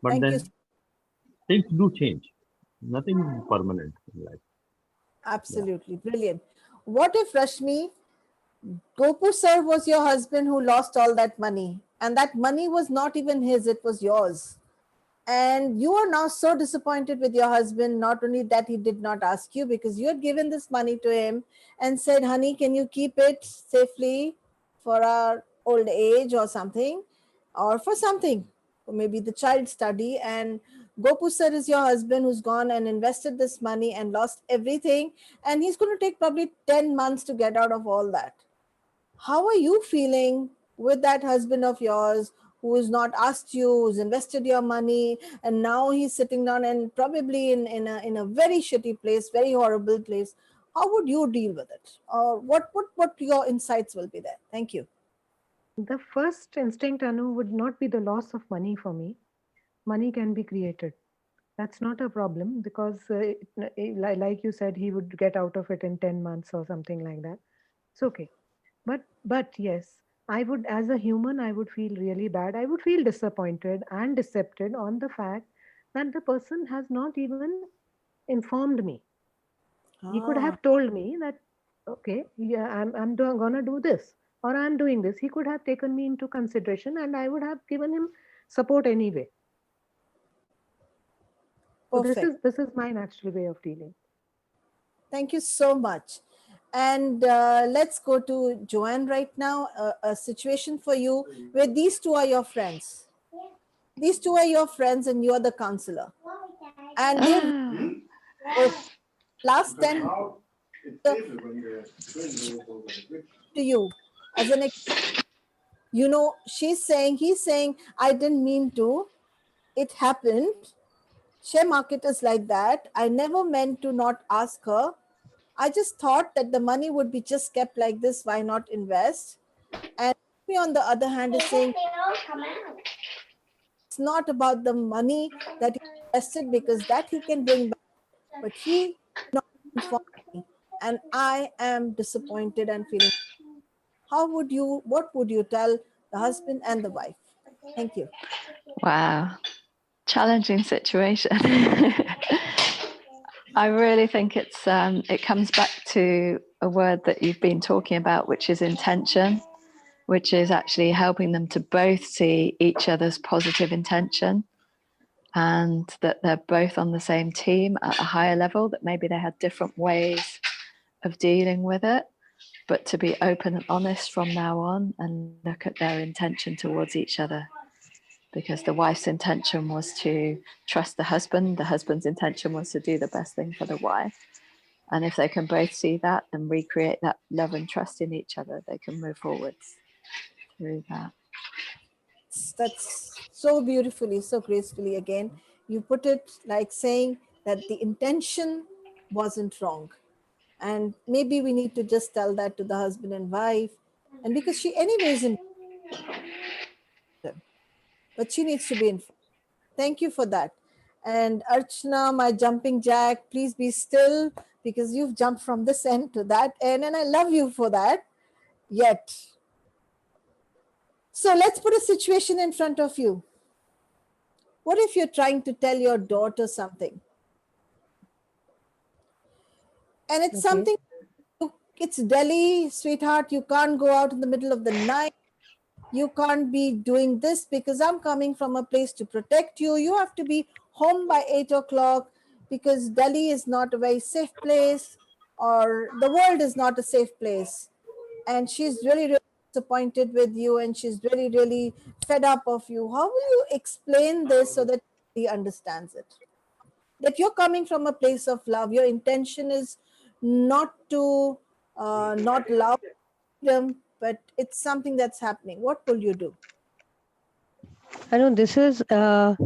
S7: But
S1: Thank you.
S7: then things do change. Nothing is permanent in life.
S1: Absolutely. Brilliant. What if, Rashmi, Gopu sir was your husband who lost all that money, and that money was not even his, it was yours. And you are now so disappointed with your husband, not only that he did not ask you, because you had given this money to him and said, honey, can you keep it safely for our old age or something, or for something, or maybe the child study. And Gopu sir is your husband who's gone and invested this money and lost everything, and he's going to take probably 10 months to get out of all that. How are you feeling with that husband of yours who has not asked you, who's invested your money, and now he's sitting down and probably in a very shitty place, very horrible place? How would you deal with it? Or what your insights will be there? Thank you.
S2: The first instinct, Anu, would not be the loss of money for me. Money can be created. That's not a problem, because like you said, he would get out of it in 10 months or something like that. It's okay. But yes, I would, as a human, I would feel really bad. I would feel disappointed and decepted on the fact that the person has not even informed me. He could
S1: Ah,
S2: have told me that, okay, yeah, gonna do this, or I'm doing this. He could have taken me into consideration, and I would have given him support anyway. So
S1: perfect.
S2: this is my natural way of dealing.
S1: Thank you so much. And let's go to Joanne right now. A situation for you where these two are your friends. These two are your friends, and you're the counselor. And they've
S6: Ah,
S1: oh, last 10 to you as an she's saying, he's saying, I didn't mean to, it happened. Share market is like that. I never meant to not ask her. I just thought that the money would be just kept like this. Why not invest? And me, on the other hand, is saying it's not about the money that he invested, because that he can bring back, but he did not inform me, and I am disappointed and feeling. What would you tell the husband and the wife? Thank you.
S6: wow. Challenging situation. I really think it comes back to a word that you've been talking about, which is intention, which is actually helping them to both see each other's positive intention, and that they're both on the same team at a higher level, that maybe they had different ways of dealing with it, but to be open and honest from now on and look at their intention towards each other. Because the wife's intention was to trust the husband's intention was to do the best thing for the wife. And if they can both see that and recreate that love and trust in each other, they can move forwards through that.
S1: That's so beautifully, so gracefully. Again, you put it like saying that the intention wasn't wrong. And maybe we need to just tell that to the husband and wife. And because she, anyways, in them, but she needs to be informed. Thank you for that. And Archana, my jumping jack, please be still, because you've jumped from this end to that end, and I love you for that. Yet. So let's put a situation in front of you. What if you're trying to tell your daughter something? And it's
S2: Okay.
S1: something, it's Delhi, sweetheart, you can't go out in the middle of the night. You can't be doing this because I'm coming from a place to protect you. You have to be home by 8 o'clock because Delhi is not a very safe place, or the world is not a safe place. And she's really, really disappointed with you, and she's really, really fed up of you. How will you explain this so that he understands it? That you're coming from a place of love. Your intention is not to not love them, but it's something that's happening. What will you do?
S8: I know this is a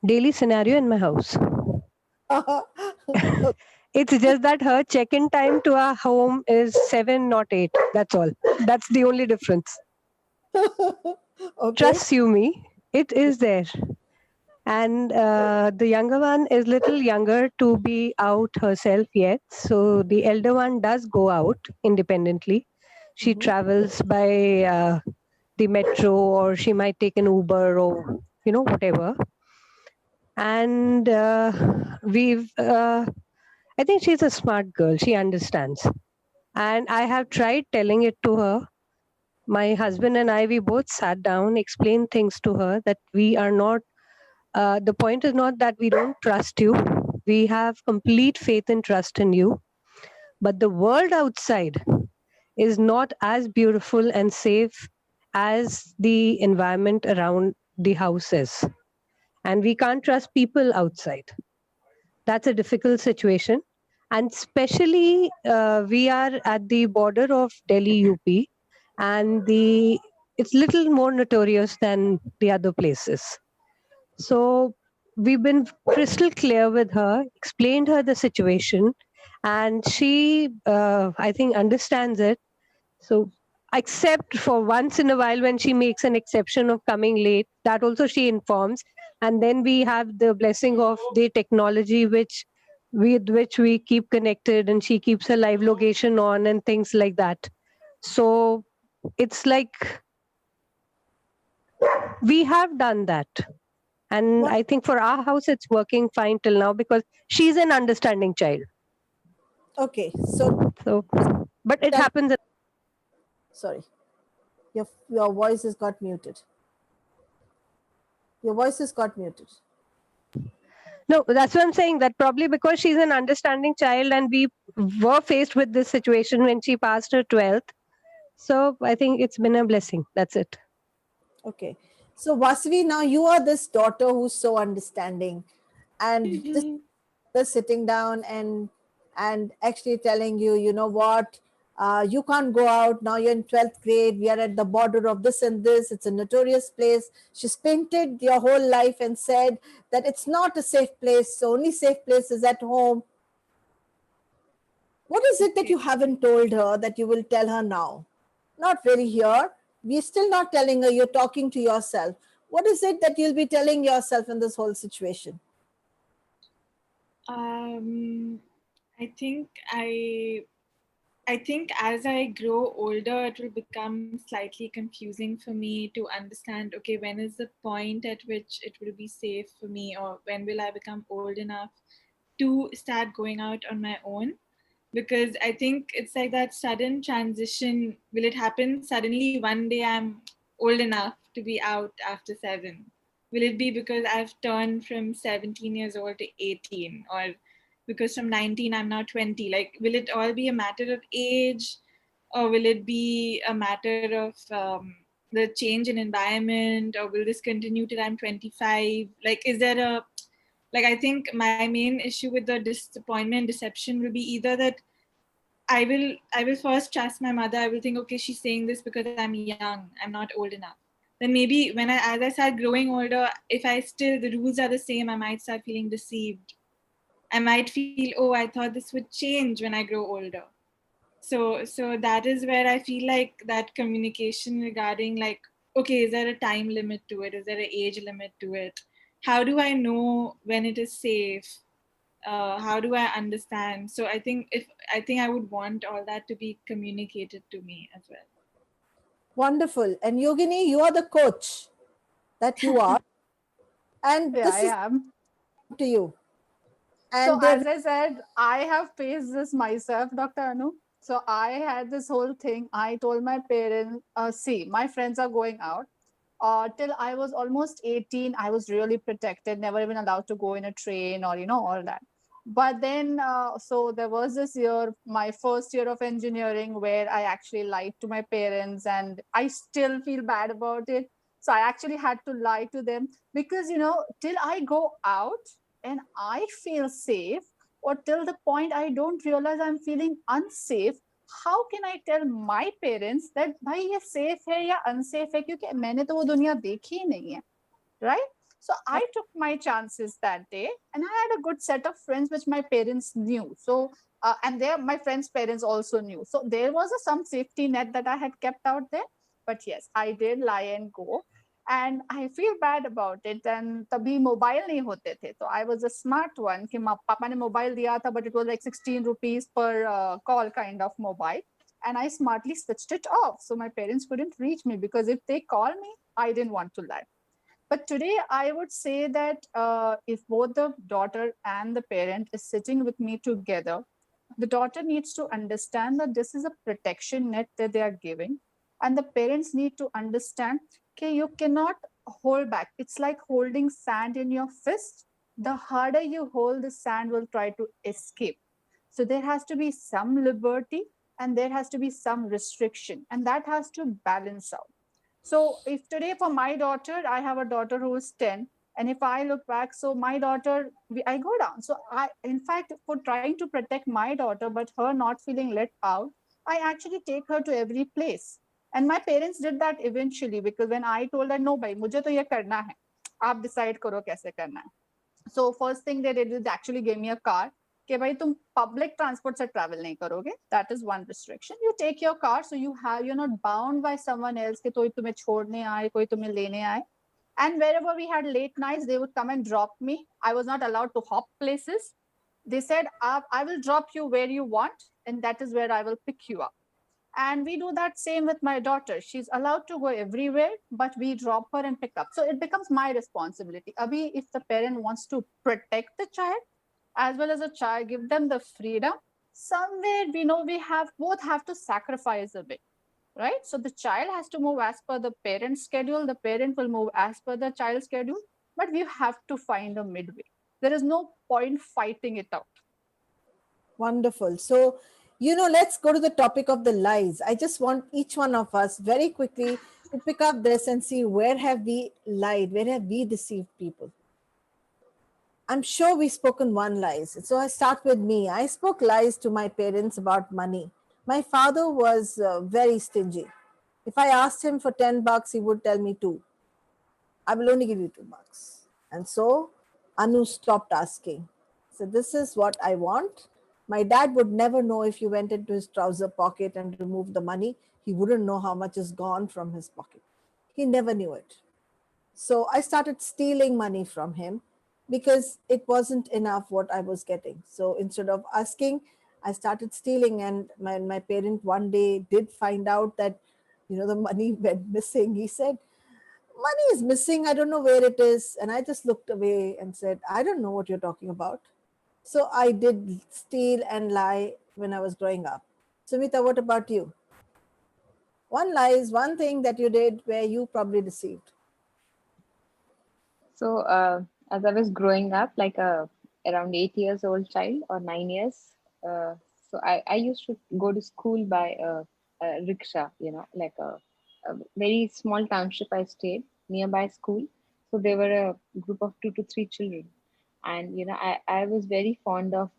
S8: daily scenario in my house. It's just that her check-in time to our home is 7, not 8. That's all. That's the only difference.
S1: Okay.
S8: Trust you me, it is there. And the younger one is little younger to be out herself yet. So the elder one does go out independently. She travels by the metro, or she might take an Uber, or whatever. And I think she's a smart girl. She understands. And I have tried telling it to her. My husband and I, we both sat down, explained things to her, that we are not The point is not that we don't trust you. We have complete faith and trust in you. But the world outside is not as beautiful and safe as the environment around the house is. And we can't trust people outside. That's a difficult situation. And especially, we are at the border of Delhi, UP, and it's little more notorious than the other places. So we've been crystal clear with her, explained her the situation, and she, I think, understands it. So, except for once in a while when she makes an exception of coming late, that also she informs. And then we have the blessing of the technology, with which we keep connected, and she keeps her live location on and things like that. So it's like we have done that. And
S1: What?
S8: I think for our house, it's working fine till now because she's an understanding child.
S1: Okay, so
S8: So, but it
S1: tell,
S8: happens.
S1: sorry, your voice has got muted. Your voice has got muted.
S8: No, that's what I'm saying. That probably because she's an understanding child, and we were faced with this situation when she passed her 12th. So I think it's been a blessing. That's it.
S1: Okay. So Vasavi, now you are this daughter who's so understanding, and this the sitting down and actually telling you, you know what, you can't go out now. You're in 12th grade. We are at the border of this and this. It's a notorious place. She's painted your whole life and said that it's not a safe place. The only safe place is at home. What is it that you haven't told her that you will tell her now? Not really here. We're still not telling her, you're talking to yourself. What is it that you'll be telling yourself in this whole situation?
S3: I think I think as I grow older, it will become slightly confusing for me to understand, okay, when is the point at which it will be safe for me, or when will I become old enough to start going out on my own? Because I think it's like that sudden transition. Will it happen suddenly one day I'm old enough to be out after 7? Will it be because I've turned from 17 years old to 18, or because from 19 I'm now 20? Like, will it all be a matter of age, or will it be a matter of the change in environment, or will this continue till I'm 25? Like, is there a, like, I think my main issue with the disappointment, deception will be either that I will first trust my mother. I will think, okay, she's saying this because I'm young, I'm not old enough. Then maybe when as I start growing older, if I still, the rules are the same, I might start feeling deceived. I might feel, oh, I thought this would change when I grow older. So that is where I feel like that communication regarding, like, okay, is there a time limit to it? Is there an age limit to it? How do I know when it is safe? How do I understand? So I think I would want all that to be communicated to me as well.
S1: Wonderful. And Yogini, you are the coach that you are. And
S4: Yeah,
S1: this
S4: I
S1: is
S4: am.
S1: to you.
S4: So
S1: And
S4: as I said, I have faced this myself, Dr. Anu. So I had this whole thing. I told my parents, see, my friends are going out. Till I was almost 18, I was really protected, never even allowed to go in a train or, all that. But then, so there was this year, my first year of engineering, where I actually lied to my parents, and I still feel bad about it. So I actually had to lie to them because, till I go out and I feel safe, or till the point I don't realize I'm feeling unsafe, how can I tell my parents that भाई ये safe है या unsafe है, क्योंकि मैंने तो वो दुनिया देखी ही नहीं है, right? So I took my chances that day, and I had a good set of friends which my parents knew. So and my friends' parents also knew. So there was some safety net that I had kept out there. But yes, I did lie and go, and I feel bad about it. And तभी mobile नहीं होते थे, तो I was a smart one कि पापा ने mobile दिया था, but it was like 16 rupees per call kind of mobile, and I smartly switched it off so my parents couldn't reach me, because if they call me, I didn't want to lie. But today, I would say that if both the daughter and the parent is sitting with me together, the daughter needs to understand that this is a protection net that they are giving, and the parents need to understand, okay, you cannot hold back. It's like holding sand in your fist. The harder you hold, the sand will try to escape. So there has to be some liberty and there has to be some restriction, and that has to balance out. So if today for my daughter, I have a daughter who is 10, and if I look back, so my daughter, I go down. So I, in fact, for trying to protect my daughter, but her not feeling let out, I actually take her to every place. And my parents did that eventually, because when I told her, no, bhai, mujhe to ye karna hai. आप decide करो कैसे करना है. So first thing they did is actually gave me a car. कि भाई तुम public transport से travel नहीं करोगे. That is one restriction. You take your car, so you're not bound by someone else कि कोई तुम्हें छोड़ने आए, कोई तुम्हें लेने आए. And wherever we had late nights, they would come and drop me. I was not allowed to hop places. They said, I will drop you where you want, and that is where I will pick you up. And we do that same with my daughter. She's allowed to go everywhere, but we drop her and pick up. So it becomes my responsibility. Abhi, if the parent wants to protect the child as well as a child, give them the freedom, somewhere we know we have both have to sacrifice a bit, right? So the child has to move as per the parent's schedule, the parent will move as per the child's schedule, but we have to find a midway. There is no point fighting it out.
S1: Wonderful. So, let's go to the topic of the lies. I just want each one of us very quickly to pick up this and see where have we lied, where have we deceived people. I'm sure we've spoken one lies. So I start with me. I spoke lies to my parents about money. My father was very stingy. If I asked him for $10, he would tell me two. I will only give you $2. And so Anu stopped asking. So this is what I want. My dad would never know if you went into his trouser pocket and removed the money. He wouldn't know how much is gone from his pocket. He never knew it. So I started stealing money from him because it wasn't enough what I was getting. So instead of asking, I started stealing. And my parent one day did find out that, the money went missing. He said, money is missing. I don't know where it is. And I just looked away and said, I don't know what you're talking about. So I did steal and lie when I was growing up. Sumita, what about you? One lie is one thing that you did where you probably deceived.
S5: So, as I was growing up, like a around 8 years old child or 9 years, so I used to go to school by a rickshaw, like a very small township I stayed nearby school. So there were a group of 2 to 3 children, and I was very fond of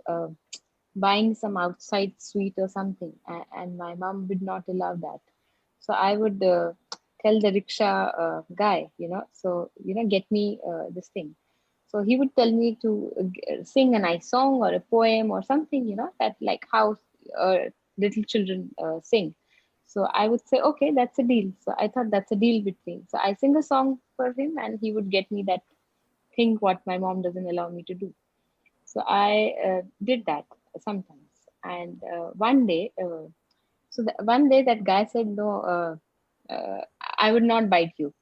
S5: buying some outside sweet or something, and my mom would not allow that. So I would tell the rickshaw guy, get me this thing. So he would tell me to sing a nice song or a poem or something, that like how little children sing. So I would say, okay, that's a deal. So I thought that's a deal between. So I sing a song for him and he would get me that thing what my mom doesn't allow me to do. So I did that sometimes. And one day that guy said, no, I would not bite you.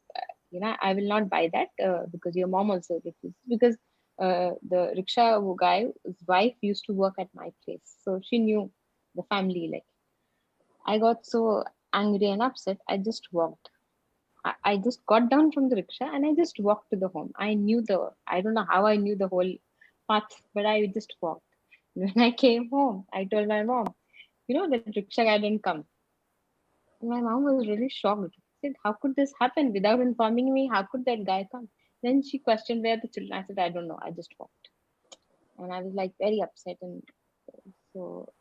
S5: I will not buy that because your mom also refused. Because the rickshaw guy's wife used to work at my place. So she knew the family. Like, I got so angry and upset, I just walked. I just got down from the rickshaw and I just walked to the home. I don't know how I knew the whole path, but I just walked. When I came home, I told my mom, that rickshaw guy didn't come. And my mom was really shocked. She said, how could this happen without informing me? How could that guy come? Then she questioned where the children. I said, I don't know. I just walked. And I was like very upset. And so,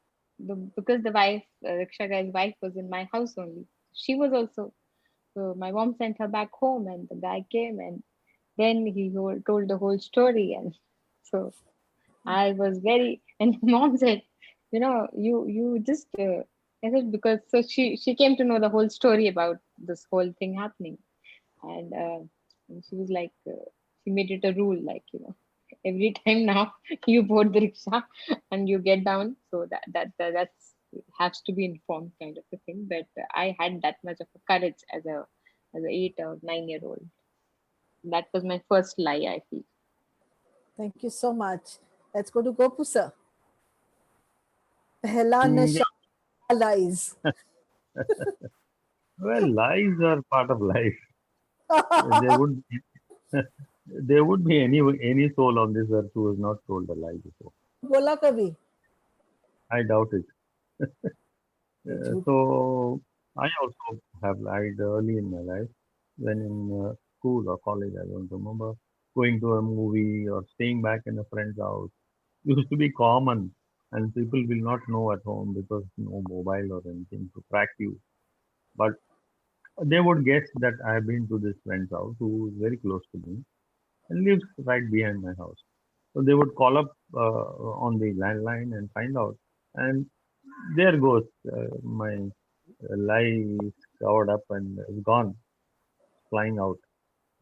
S5: because the wife, rickshaw guy's wife, was in my house only, she was also. So my mom sent her back home, and the guy came, and then he told the whole story. And so I was very, and mom said, you just. I said, because so she came to know the whole story about this whole thing happening, and she was like, she made it a rule, like, every time now you board the rickshaw and you get down, so that's has to be informed, kind of a thing. But I had that much of a courage as a 8 or 9 year old. That was my first lie, I feel.
S1: Thank you so much. Let's go to Gopu sir. Pehla
S7: Yeah.
S1: nasha lies.
S7: Well, lies are part of life. There would there would be any soul on this earth who has not told a lie before.
S1: बोला कभी?
S7: I doubt it.
S1: झूठ.
S7: So I also have lied early in my life when in school or college. I don't remember going to a movie or staying back in a friend's house. Used to be common, and people will not know at home because no mobile or anything to track you. But they would guess that I have been to this friend's house who is very close to me and lives right behind my house. So they would call up on the landline and find out. And there goes my lie is covered up and is gone, flying out.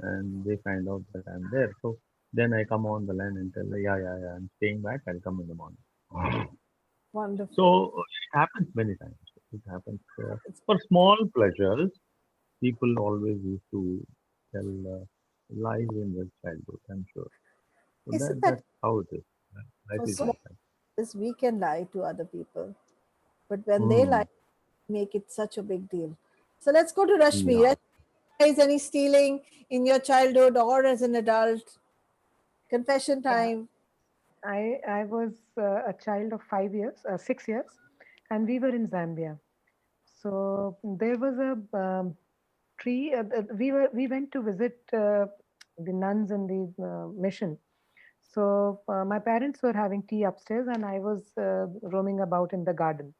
S7: And they find out that I'm there. So then I come on the land and tell, yeah, I'm staying back. I'll come in the morning.
S1: Wonderful.
S7: So it happens many times. It happens for small pleasures. People always used to tell lies in their childhood, I'm sure. So
S1: Isn't
S7: that's
S1: that
S7: how it is. Life
S1: for
S7: is like
S1: small
S7: that.
S1: things we can lie to other people, but when they
S7: Hmm.
S1: lie, make it such a big deal. So let's go to Rashmi.
S7: Yeah.
S1: Is any stealing in your childhood or as an adult? Confession
S2: Yeah,
S1: time.
S2: I was a child of 5 years, 6 years, and we were in Zambia. So there was a tree. We went to visit the nuns in the mission. So my parents were having tea upstairs, and I was roaming about in the garden.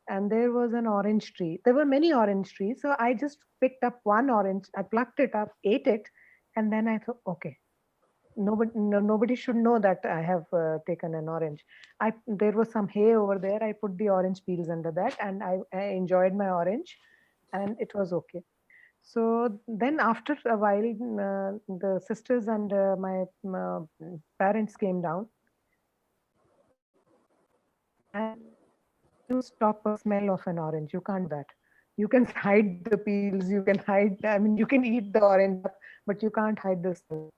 S2: And there was an orange tree. There were many orange trees. So I just picked up one orange. I plucked it up, ate it, and then I thought, okay, nobody should know that I have taken an orange. There was some hay over there. I put the orange peels under that, and I enjoyed my orange, and it was okay. So then after a while, the sisters and my parents came down, and can you stop a smell of an orange? You can't do that. You can hide the peels, you can hide, I mean, you can eat the orange up, but you can't hide the smell.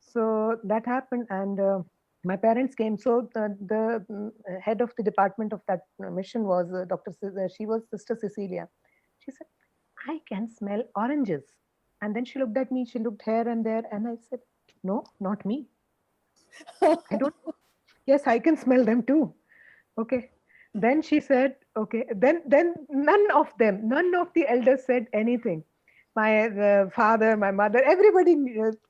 S2: So that happened, and my parents came. So the head of the department of that mission was she was Sister Cecilia. She said, I can smell oranges. And then she looked at me, she looked here and there, and I said, no, not me. I don't. Yes, I can smell them too. Okay. Then she said, okay. Then none of the elders said anything. My father, my mother, everybody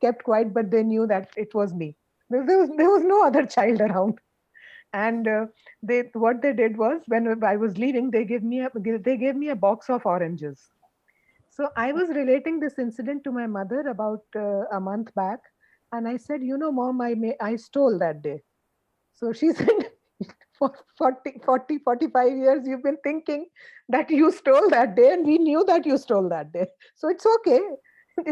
S2: kept quiet, but they knew that it was me. There was no other child around. And they what they did was, when I was leaving, they gave me a box of oranges. So I was relating this incident to my mother about a month back, and I said, mom, I stole that day. So she said, for 45 years, you've been thinking that you stole that day, and we knew that you stole that day. So it's okay.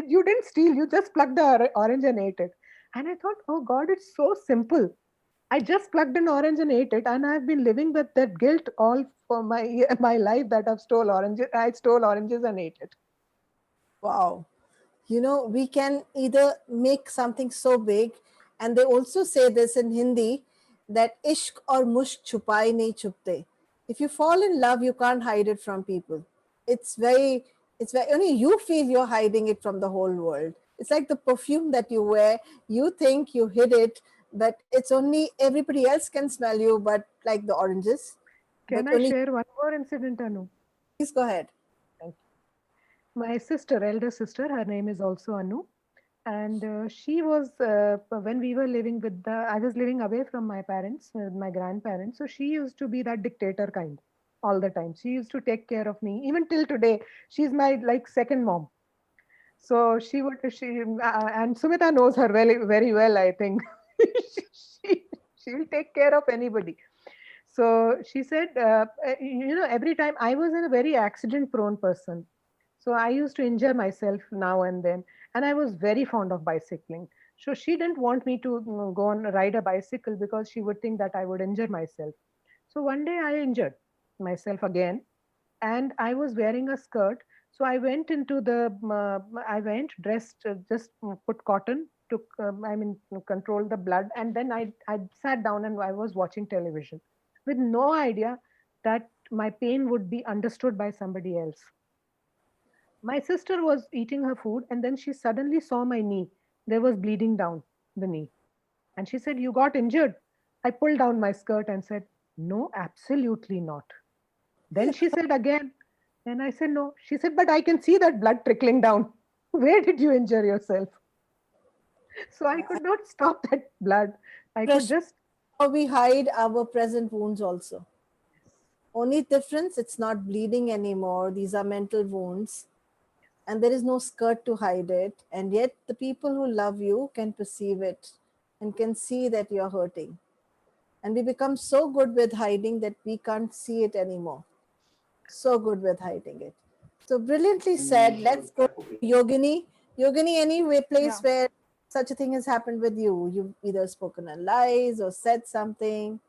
S2: You didn't steal, you just plucked the orange and ate it. And I thought, oh God, it's so simple. I just plucked an orange and ate it, and I've been living with that guilt all for my life that I stole oranges and ate it.
S1: Wow. We can either make something so big, and they also say this in Hindi, that ishq or mushk chupai nahi chupte. If you fall in love, you can't hide it from people. It's very only you feel you're hiding it from the whole world. It's like the perfume that you wear. You think you hid it, but it's only everybody else can smell you, but like the oranges.
S2: Can
S1: But
S2: I
S1: only,
S2: share one more incident, Anu?
S1: please go ahead.
S2: Thank you. My sister, elder sister, her name is also Anu. And she was, when we were living I was living away from my parents, my grandparents. So she used to be that dictator kind all the time. She used to take care of me. Even till today, she's my like second mom. So and Sumita knows her very, very well, I think. she, she will take care of anybody. So she said, every time I was in a very accident prone person. So I used to injure myself now and then. And I was very fond of bicycling. So she didn't want me to go and ride a bicycle because she would think that I would injure myself. So one day I injured myself again, and I was wearing a skirt. So I went into I went dressed, just put cotton to, control the blood. And then I sat down and I was watching television with no idea that my pain would be understood by somebody else. My sister was eating her food and then she suddenly saw my knee. There was bleeding down the knee. And she said, "You got injured." I pulled down my skirt and said, "No, absolutely not." Then she said again. And I said, "No." She said, "But I can see that blood trickling down." Where did you injure yourself? So I could not stop that blood. I could
S1: Pressure,
S2: just,
S1: how we hide our present wounds also. Only difference, it's not bleeding anymore. These are mental wounds, and there is no skirt to hide it. And yet, the people who love you can perceive it and can see that you're hurting. And we become so good with hiding that we can't see it anymore. So good with hiding it. So brilliantly said. Let's go to Yogini. Yogini, any place
S4: Yeah.
S1: where such a thing has happened with you? You've either spoken a lies or said something.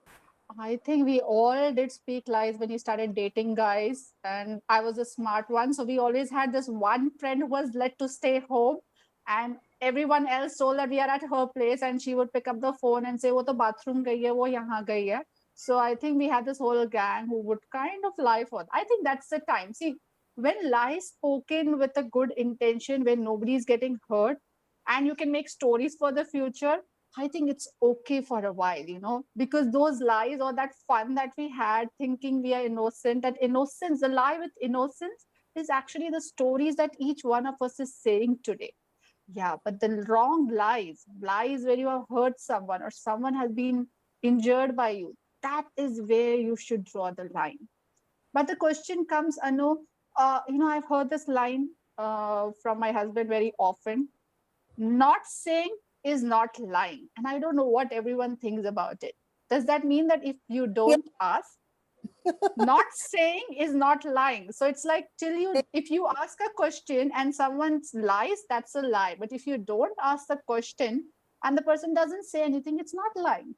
S4: I think we all did speak lies when you started dating guys, and I was a smart one. So we always had this one friend who was let to stay home, and everyone else told that we are at her place, and she would pick up the phone and say, "वो तो bathroom गई है, वो यहाँ गई है." So I think we had this whole gang who would kind of lie for. I think that's the time. See, when lies spoken with a good intention, when nobody's getting hurt, and you can make stories for the future, I think it's okay for a while, because those lies or that fun that we had thinking we are innocent, that innocence, the lie with innocence is actually the stories that each one of us is saying today. Yeah, but the wrong lies where you have hurt someone or someone has been injured by you, that is where you should draw the line. But the question comes, Anu, I've heard this line from my husband very often. Not saying is not lying. And I don't know what everyone thinks about it. Does that mean that if you
S1: Yeah.
S4: don't ask, not saying is not lying? So it's like if you ask a question and someone lies, that's a lie. But if you don't ask the question and the person doesn't say anything, it's not lying.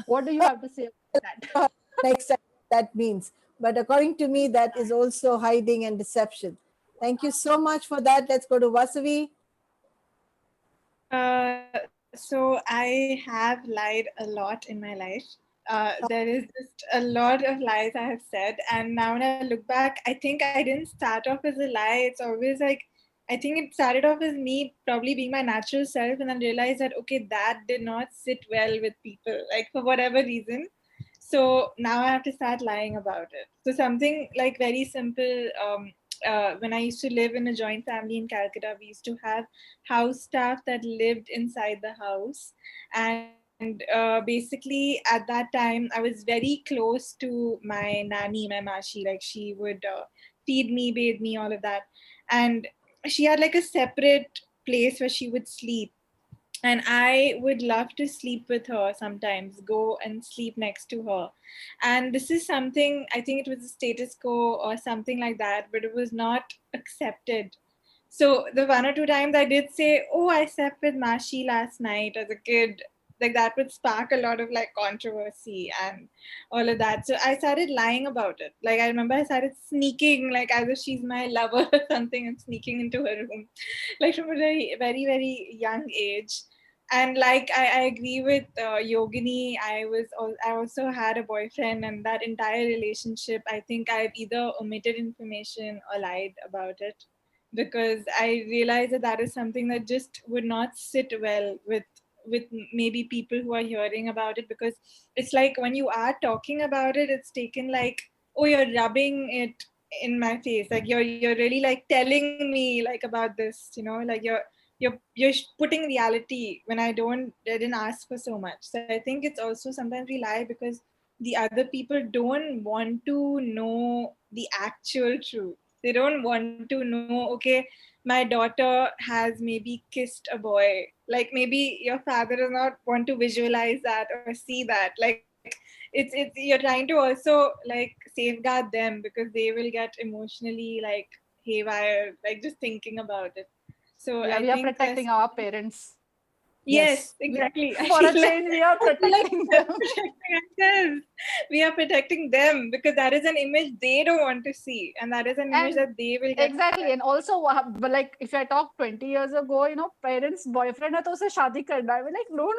S4: What do you have to say about that?
S1: Next time that means. But according to me, that is also hiding and deception. Thank you so much for that. Let's go to Vasavi.
S3: So I have lied a lot in my life. There is just a lot of lies I have said, and now when I look back, I think I didn't start off as a lie. It's always like, I think it started off as me probably being my natural self, and then realized that okay, that did not sit well with people, like for whatever reason. So now I have to start lying about it. So something like very simple. When I used to live in a joint family in Calcutta, we used to have house staff that lived inside the house. And basically, at that time, I was very close to my nanny, my mashi. Like, she would feed me, bathe me, all of that. And she had like a separate place where she would sleep, and I would love to sleep with her sometimes, go and sleep next to her. And this is something, I think it was a status quo or something like that, but it was not accepted. So the one or two times I did say, "Oh, I slept with Mashi last night" as a kid, like that would spark a lot of like controversy and all of that. So I started lying about it. Like, I remember I started sneaking, like as if she's my lover or something, and sneaking into her room, like from a very, very, very young age. And like I agree with Yogini. I also had a boyfriend, and that entire relationship, I think I've either omitted information or lied about it, because I realized that that is something that just would not sit well with maybe people who are hearing about it, because it's like when you are talking about it, it's taken like, oh, you're rubbing it in my face, like you're really like telling me like about this, like you're putting reality when I didn't ask for so much. So I think it's also sometimes we lie because the other people don't want to know the actual truth. They don't want to know, okay, my daughter has maybe kissed a boy. Like, maybe your father does not want to visualize that or see that. Like, it's you're trying to also like safeguard them, because they will get emotionally like haywire, like just thinking about it. So
S4: Yeah,
S3: I
S4: we are
S3: think
S4: protecting our parents.
S1: Yes.
S3: yes, exactly. I
S4: For a
S3: feel like
S4: change, we are
S3: I feel like
S4: protecting
S3: we're
S4: them.
S3: protecting ourselves. We are protecting them because that is an image they don't want to see, and that is an image
S4: And
S3: that they will get.
S4: exactly, and also but like if I talk 20 years ago, parents boyfriend hai to usse shaadi karna hai. We're like, no,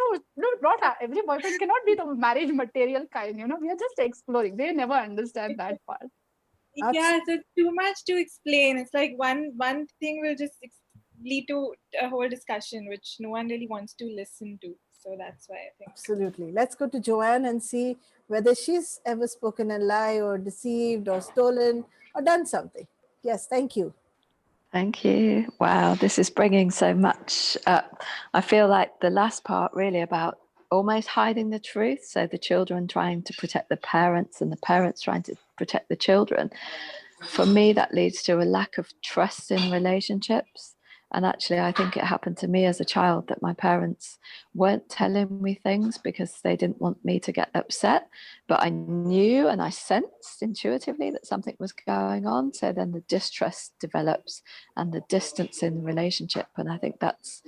S4: not every boyfriend cannot be the marriage material kind. We are just exploring. They never understand that part.
S3: Yeah, so it's too much to explain. It's like one thing will just lead to a whole discussion, which no one really wants to listen to. So that's why I think.
S1: Absolutely. Let's go to Joanne and see whether she's ever spoken a lie or deceived or stolen or done something. Yes, thank you.
S6: Thank you. Wow, this is bringing so much up. I feel like the last part really about almost hiding the truth. So the children trying to protect the parents and the parents trying to protect the children. For me, that leads to a lack of trust in relationships. And actually, I think it happened to me as a child that my parents weren't telling me things because they didn't want me to get upset. But I knew and I sensed intuitively that something was going on. So then the distrust develops and the distance in the relationship. And I think that's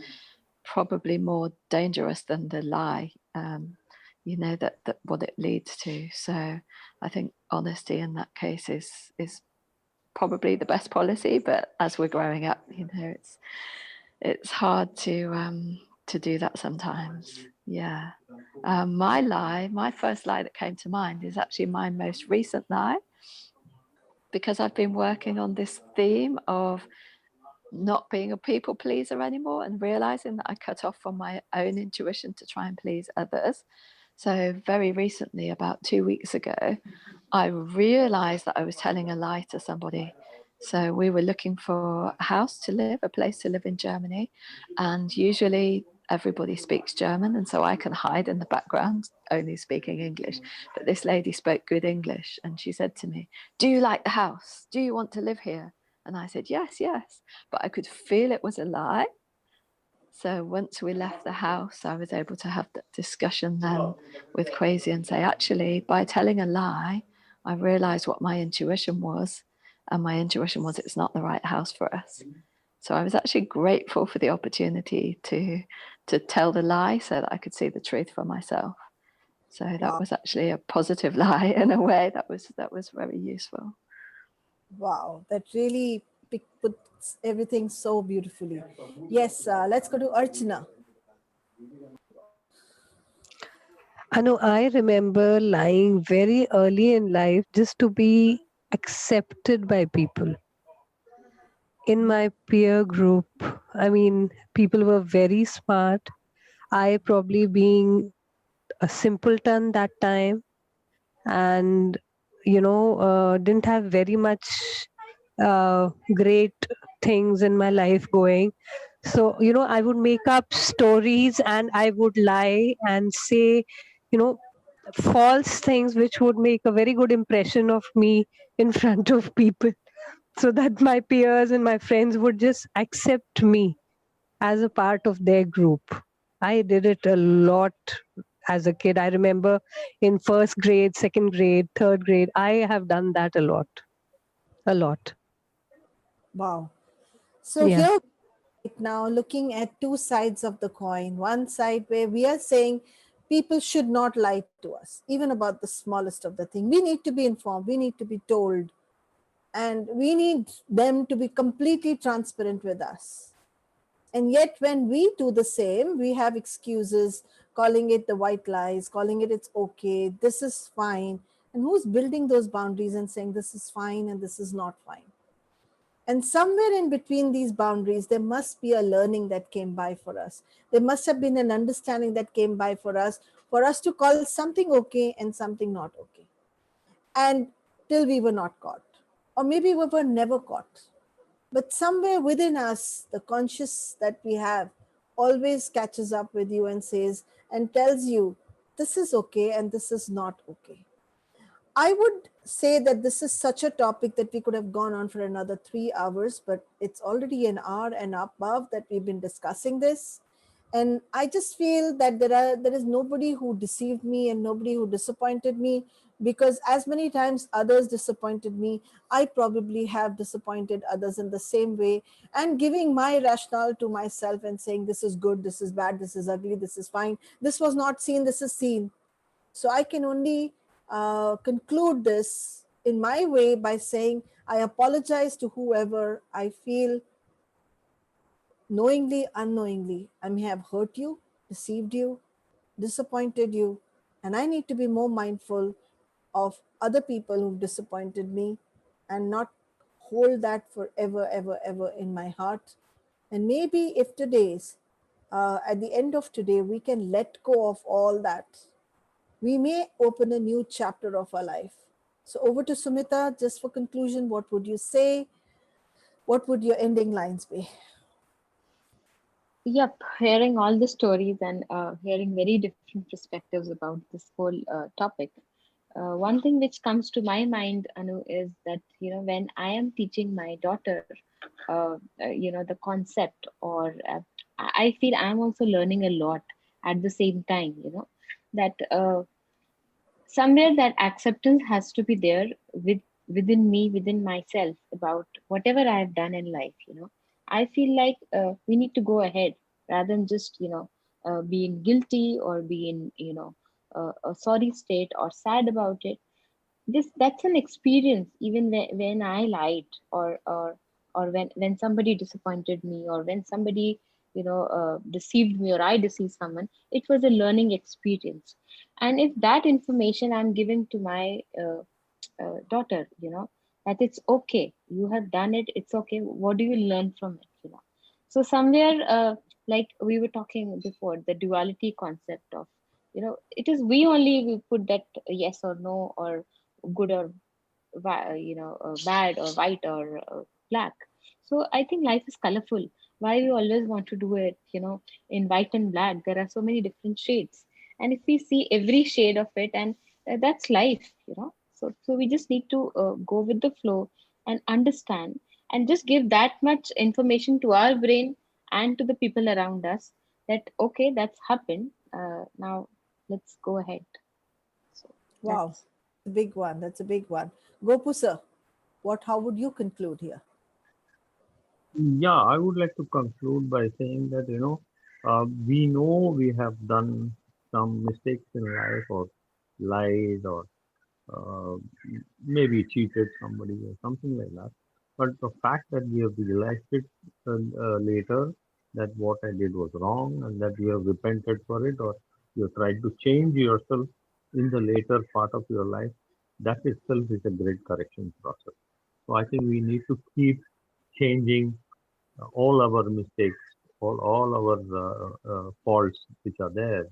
S6: probably more dangerous than the lie, that what it leads to. So I think honesty in that case is probably the best policy, but as we're growing up, it's hard to do that sometimes. Yeah. My first lie that came to mind is actually my most recent lie, because I've been working on this theme of not being a people pleaser anymore and realizing that I cut off from my own intuition to try and please others. So very recently, about 2 weeks ago, I realized that I was telling a lie to somebody. So we were looking for a house to live, a place to live in Germany. And usually everybody speaks German. And so I can hide in the background only speaking English. But this lady spoke good English. And she said to me, "Do you like the house? Do you want to live here?" And I said, "Yes, yes." But I could feel it was a lie. So once we left the house, I was able to have that discussion then with Kwesi and say, actually, by telling a lie, I realized what my intuition was. And my intuition was it's not the right house for us. So I was actually grateful for the opportunity to tell the lie so that I could see the truth for myself. So that was actually a positive lie in a way that was very useful.
S1: Wow, that really puts everything so beautifully. Yes, let's go to Archana.
S8: Anu, I remember lying very early in life just to be accepted by people. In my peer group, I mean, people were very smart. I probably being a simpleton that time, and didn't have very much great things in my life going. So I would make up stories and I would lie and say you know false things which would make a very good impression of me in front of people, so that my peers and my friends would just accept me as a part of their group. I did it a lot as a kid. I remember in first grade, second grade, third grade, I have done that a lot. A lot.
S1: Wow. So
S8: Yeah.
S1: here right now looking at two sides of the coin. One side where we are saying people should not lie to us, even about the smallest of the thing. We need to be informed, we need to be told, and we need them to be completely transparent with us. And yet when we do the same, we have excuses, calling it the white lies, calling it it's okay, this is fine. And who's building those boundaries and saying this is fine and this is not fine? And somewhere in between these boundaries, there must be a learning that came by for us. There must have been an understanding that came by for us to call something okay and something not okay. And till we were not caught, or maybe we were never caught. But somewhere within us, the conscious that we have always catches up with you and says, and tells you, this is okay and this is not okay. I would say that this is such a topic that we could have gone on for another 3 hours, but it's already an hour and above that we've been discussing this. And I just feel that there is nobody who deceived me and nobody who disappointed me, because as many times others disappointed me, I probably have disappointed others in the same way, and giving my rationale to myself and saying this is good, this is bad, this is ugly, this is fine, this was not seen, this is seen. So I can only conclude this in my way by saying I apologize to whoever I feel knowingly, unknowingly, I may have hurt you, deceived you, disappointed you, and I need to be more mindful of other people who've disappointed me and not hold that forever, ever, ever in my heart. And maybe if today's, at the end of today, we can let go of all that, we may open a new chapter of our life. So over to Sumita, just for conclusion, what would you say? What would your ending lines be?
S5: Yep, hearing all the stories and hearing very different perspectives about this whole topic. One thing which comes to my mind, Anu, is that when I am teaching my daughter, the concept, or I feel I am also learning a lot at the same time. That somewhere that acceptance has to be there within me, within myself, about whatever I have done in life. I feel like we need to go ahead rather than just being guilty or being a sorry state or sad about it. That's an experience. Even when I lied, or when somebody disappointed me, or when somebody deceived me, or I deceived someone, it was a learning experience. And if that information I'm giving to my daughter, that it's okay, you have done it, it's okay, what do you learn from it? So somewhere, like we were talking before, the duality concept of, it is we only we put that yes or no, or good or bad, or white or black. So I think life is colorful. Why we always want to do it in white and black? There are so many different shades, and if we see every shade of it, and that's life. So we just need to go with the flow and understand, and just give that much information to our brain and to the people around us, that okay, that's happened, now let's go ahead. So
S1: Wow,
S5: that's
S1: a big one. That's a big one. Gopu sir, how would you conclude here?
S7: Yeah, I would like to conclude by saying that, we know we have done some mistakes in life, or lied, or uh, maybe cheated somebody or something like that. But the fact that we have realized it later, that what I did was wrong, and that you have repented for it, or you have tried to change yourself in the later part of your life, that itself is a great correction process. So I think we need to keep changing all our mistakes, all our faults which are there.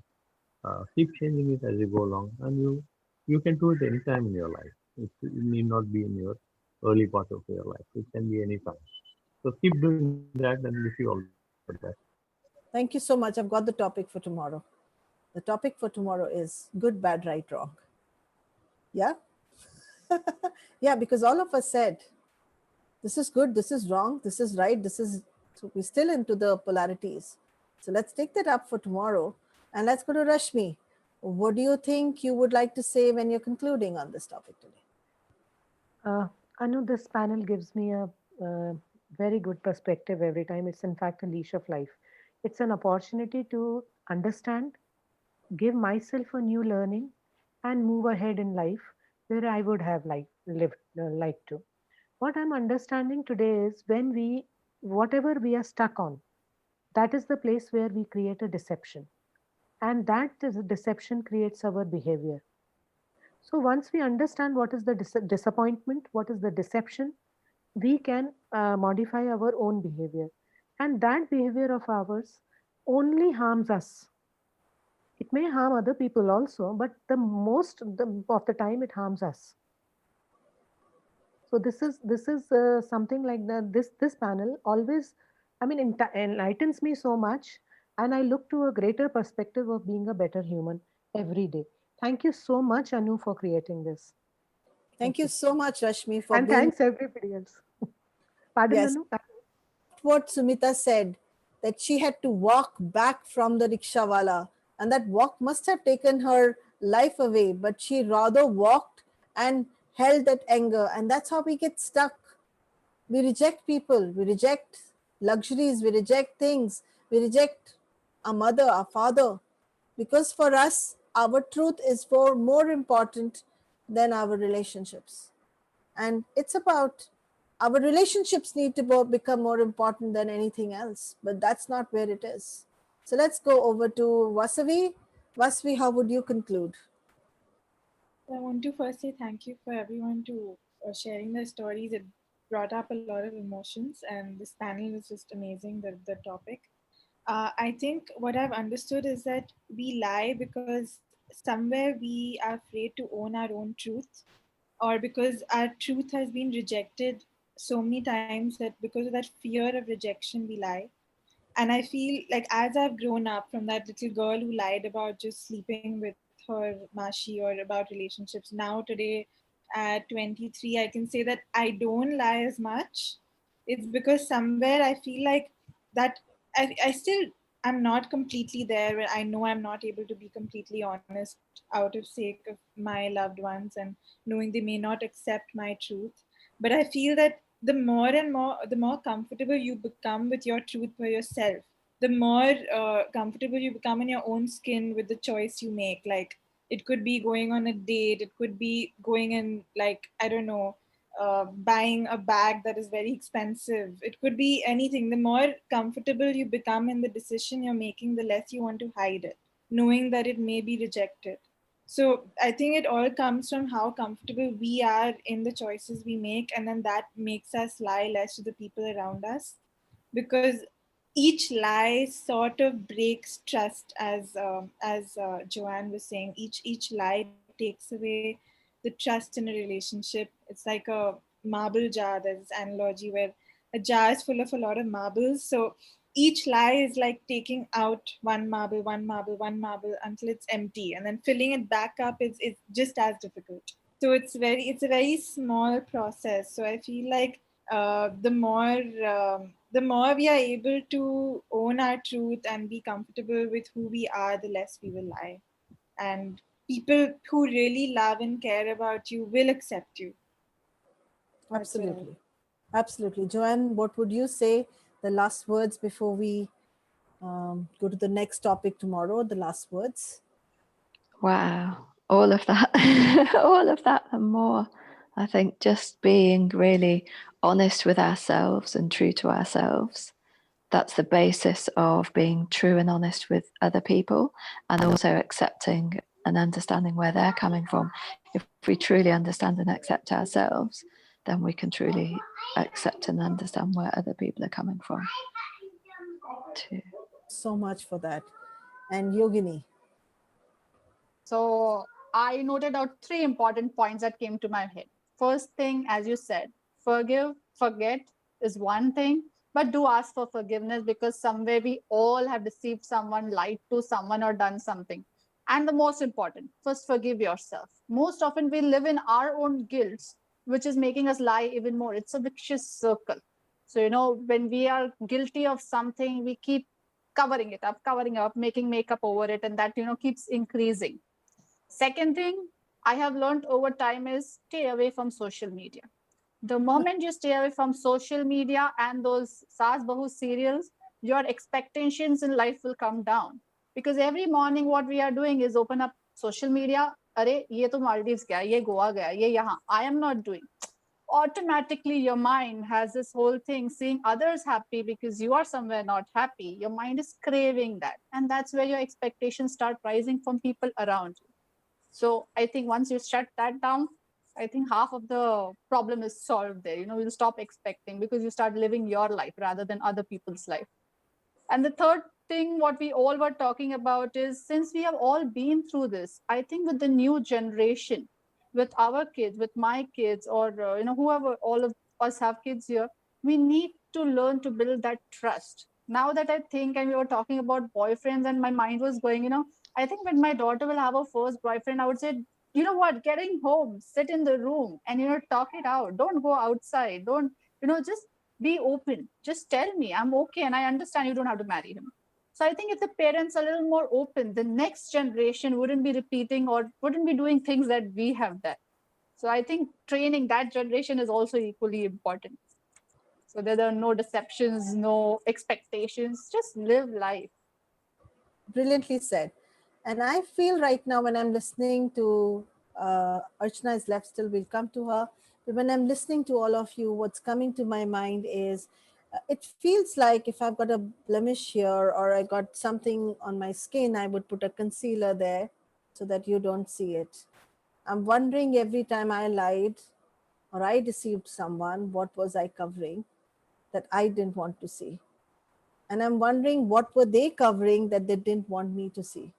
S7: Keep changing it as you go along, and you can do it anytime in your life. It need not be in your early part of your life. It can be any time. So keep doing that, and wish you all the best.
S1: Thank you so much. I've got the topic for tomorrow. The topic for tomorrow is good, bad, right, wrong. Yeah? Yeah, because all of us said this is good, this is wrong, this is right, this is. So we're still into the polarities. So let's take that up for tomorrow. And let's go to Rashmi. What do you think you would like to say when you're concluding on this topic today?
S2: Uh, Anu, this panel gives me a very good perspective every time. It's in fact a leash of life. It's an opportunity to understand, give myself a new learning, and move ahead in life where I would have liked to. What I'm understanding today is when whatever we are stuck on, that is the place where we create a deception. And deception creates our behavior. So once we understand what is the disappointment, what is the deception, we can modify our own behavior. And that behavior of ours only harms us. It may harm other people also, but of the time it harms us. So this is something like that. This panel always, I mean, enlightens me so much, and I look to a greater perspective of being a better human every day. Thank you so much, Anu, for creating this.
S1: Thank
S2: Thank
S1: you
S2: you,
S1: so much, Rashmi, for
S2: and
S1: being.
S2: thanks everybody else. Pardon,
S1: Yes,
S2: Anu.
S1: what Sumita said, that she had to walk back from the rickshawala, and that walk must have taken her life away, but she rather walked and held that anger. And that's how we get stuck. We reject people, we reject luxuries, we reject things, we reject our mother, our father, because for us, our truth is more important than our relationships. And it's about our relationships need to become more important than anything else, but that's not where it is. So let's go over to Vasavi. Vasavi, how would you conclude?
S3: I want to first say thank you for everyone to sharing their stories. It brought up a lot of emotions, and this panel was just amazing. The topic. I think what I've understood is that we lie because somewhere we are afraid to own our own truth, or because our truth has been rejected so many times that because of that fear of rejection, we lie. And I feel like as I've grown up from that little girl who lied about just sleeping with her mashi or about relationships, now today at 23, I can say that I don't lie as much. It's because somewhere I feel like that I still I'm not completely there where I know I'm not able to be completely honest out of sake of my loved ones and knowing they may not accept my truth. But I feel that the more comfortable you become with your truth for yourself, the more comfortable you become in your own skin with the choice you make. Like it could be going on a date, it could be going and like I don't know, buying a bag that is very expensive. It could be anything. The more comfortable you become in the decision you're making, the less you want to hide it, knowing that it may be rejected. So I think it all comes from how comfortable we are in the choices we make, and then that makes us lie less to the people around us, because each lie sort of breaks trust, as Joanne was saying. Each lie takes away the trust in a relationship. It's like a marble jar. There's this analogy where a jar is full of a lot of marbles. So each lie is like taking out one marble, one marble, one marble until it's empty, and then filling it back up is just as difficult. So it's a very small process. So I feel like the more we are able to own our truth and be comfortable with who we are, the less we will lie. And people who really love and care about you will accept you. That's what
S1: Absolutely. Absolutely. Joanne, what would you say the last words before we go to the next topic tomorrow? The last words.
S6: Wow, all of that, all of that and more. I think just being really honest with ourselves and true to ourselves. That's the basis of being true and honest with other people, and also accepting and understanding where they're coming from. If we truly understand and accept ourselves, then we can truly accept and understand where other people are coming from too.
S1: So much for that. And Yogini.
S4: So I noted out three important points that came to my head. First thing, as you said, forgive, forget is one thing, but do ask for forgiveness, because somewhere we all have deceived someone, lied to someone, or done something. And the most important, first forgive yourself. Most often we live in our own guilt, which is making us lie even more. It's a vicious circle. So, when we are guilty of something, we keep covering up, making makeup over it, and that, keeps increasing. Second thing I have learned over time is stay away from social media. The moment you stay away from social media and those Saas Bahu serials, your expectations in life will come down. Because every morning, what we are doing is open up social media. Arey, ye to Maldives gaya, ye Goa gaya, ye yahan. I am not doing. Automatically, your mind has this whole thing seeing others happy because you are somewhere not happy. Your mind is craving that. And that's where your expectations start rising from people around you. So I think once you shut that down, I think half of the problem is solved there. You'll stop expecting because you start living your life rather than other people's life. And the third thing, what we all were talking about is, since we have all been through this, I think with the new generation, with our kids, with my kids, or whoever all of us have kids here, we need to learn to build that trust. Now that I think, and we were talking about boyfriends, and my mind was going, I think when my daughter will have her first boyfriend, I would say, you know what, getting home, sit in the room and talk it out. Don't go outside. Don't, just be open. Just tell me I'm okay, and I understand you don't have to marry him. So I think if the parents are a little more open, the next generation wouldn't be repeating or wouldn't be doing things that we have done. So I think training that generation is also equally important. So there are no deceptions, no expectations, just live life.
S1: Brilliantly said. And I feel right now when I'm listening to Archana is left still, we'll come to her. But when I'm listening to all of you, what's coming to my mind is it feels like if I've got a blemish here or I got something on my skin, I would put a concealer there so that you don't see it. I'm wondering every time I lied, or I deceived someone, what was I covering that I didn't want to see? And I'm wondering what were they covering that they didn't want me to see?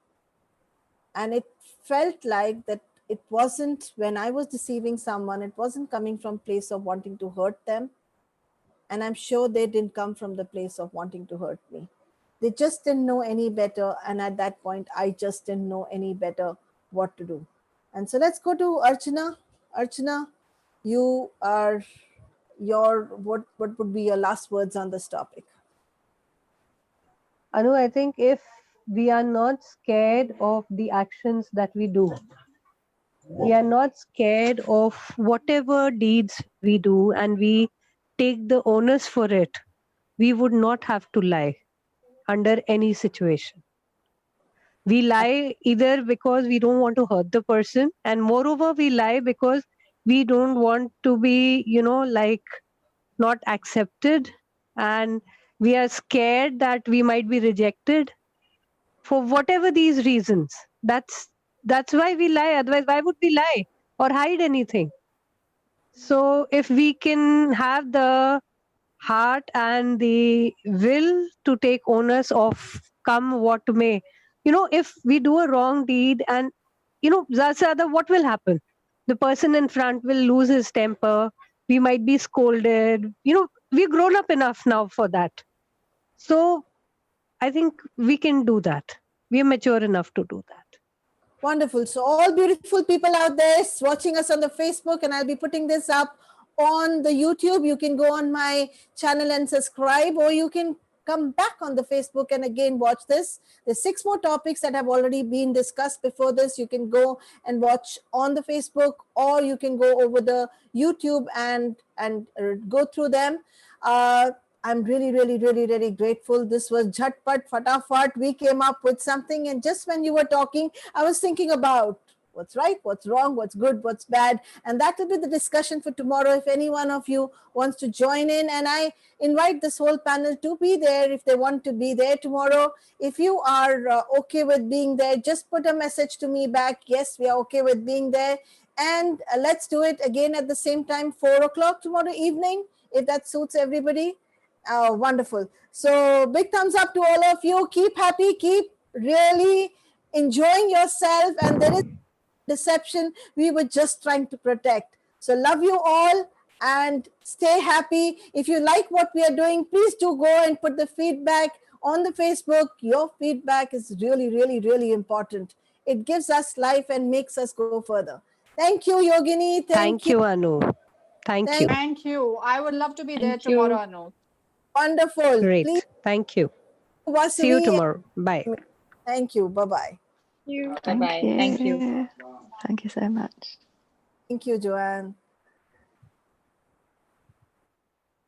S1: And it felt like that it wasn't, when I was deceiving someone, it wasn't coming from place of wanting to hurt them. And I'm sure they didn't come from the place of wanting to hurt me. They just didn't know any better. And at that point, I just didn't know any better what to do. And so let's go to Archana. Archana, you are what would be your last words on this topic?
S2: Anu, I think if we are not scared of the actions that we do, we are not scared of whatever deeds we do, and we take the onus for it, we would not have to lie under any situation. We lie either because we don't want to hurt the person, and moreover, we lie because we don't want to be, like not accepted, and we are scared that we might be rejected for whatever these reasons. That's why we lie. Otherwise, why would we lie or hide anything? So if we can have the heart and the will to take onus of come what may, if we do a wrong deed, and that's the other, what will happen? The person in front will lose his temper. We might be scolded. We've grown up enough now for that. So I think we can do that. We are mature enough to do that.
S1: Wonderful. So all beautiful people out there watching us on the Facebook, and I'll be putting this up on the YouTube. You can go on my channel and subscribe, or you can come back on the Facebook and again watch this. There's 6 more topics that have already been discussed before this. You can go and watch on the Facebook, or you can go over the YouTube and go through them. I'm really, really, really, really grateful. This was Jhatpat Fatafat. We came up with something, and just when you were talking, I was thinking about what's right, what's wrong, what's good, what's bad. And that will be the discussion for tomorrow. If any one of you wants to join in, and I invite this whole panel to be there if they want to be there tomorrow. If you are okay with being there, just put a message to me back. Yes, we are okay with being there. And let's do it again at the same time, 4 o'clock tomorrow evening, if that suits everybody. Wonderful. So big thumbs up to all of you. Keep happy, keep really enjoying yourself. And there is deception we were just trying to protect. So love you all and stay happy. If you like what we are doing, please do go and put the feedback on the Facebook. Your feedback is really, really, really important. It gives us life and makes us go further. Thank you, Yogini.
S2: Thank you, Anu. Thank you.
S4: Thank you. I would love to be there tomorrow, Anu.
S1: Wonderful.
S2: Great.
S1: Please.
S2: Thank you.
S1: Vasavi.
S2: See you tomorrow. Bye.
S1: Thank you. Bye-bye.
S5: Bye-bye. Thank you.
S6: Thank you so much.
S1: Thank you, Joanne.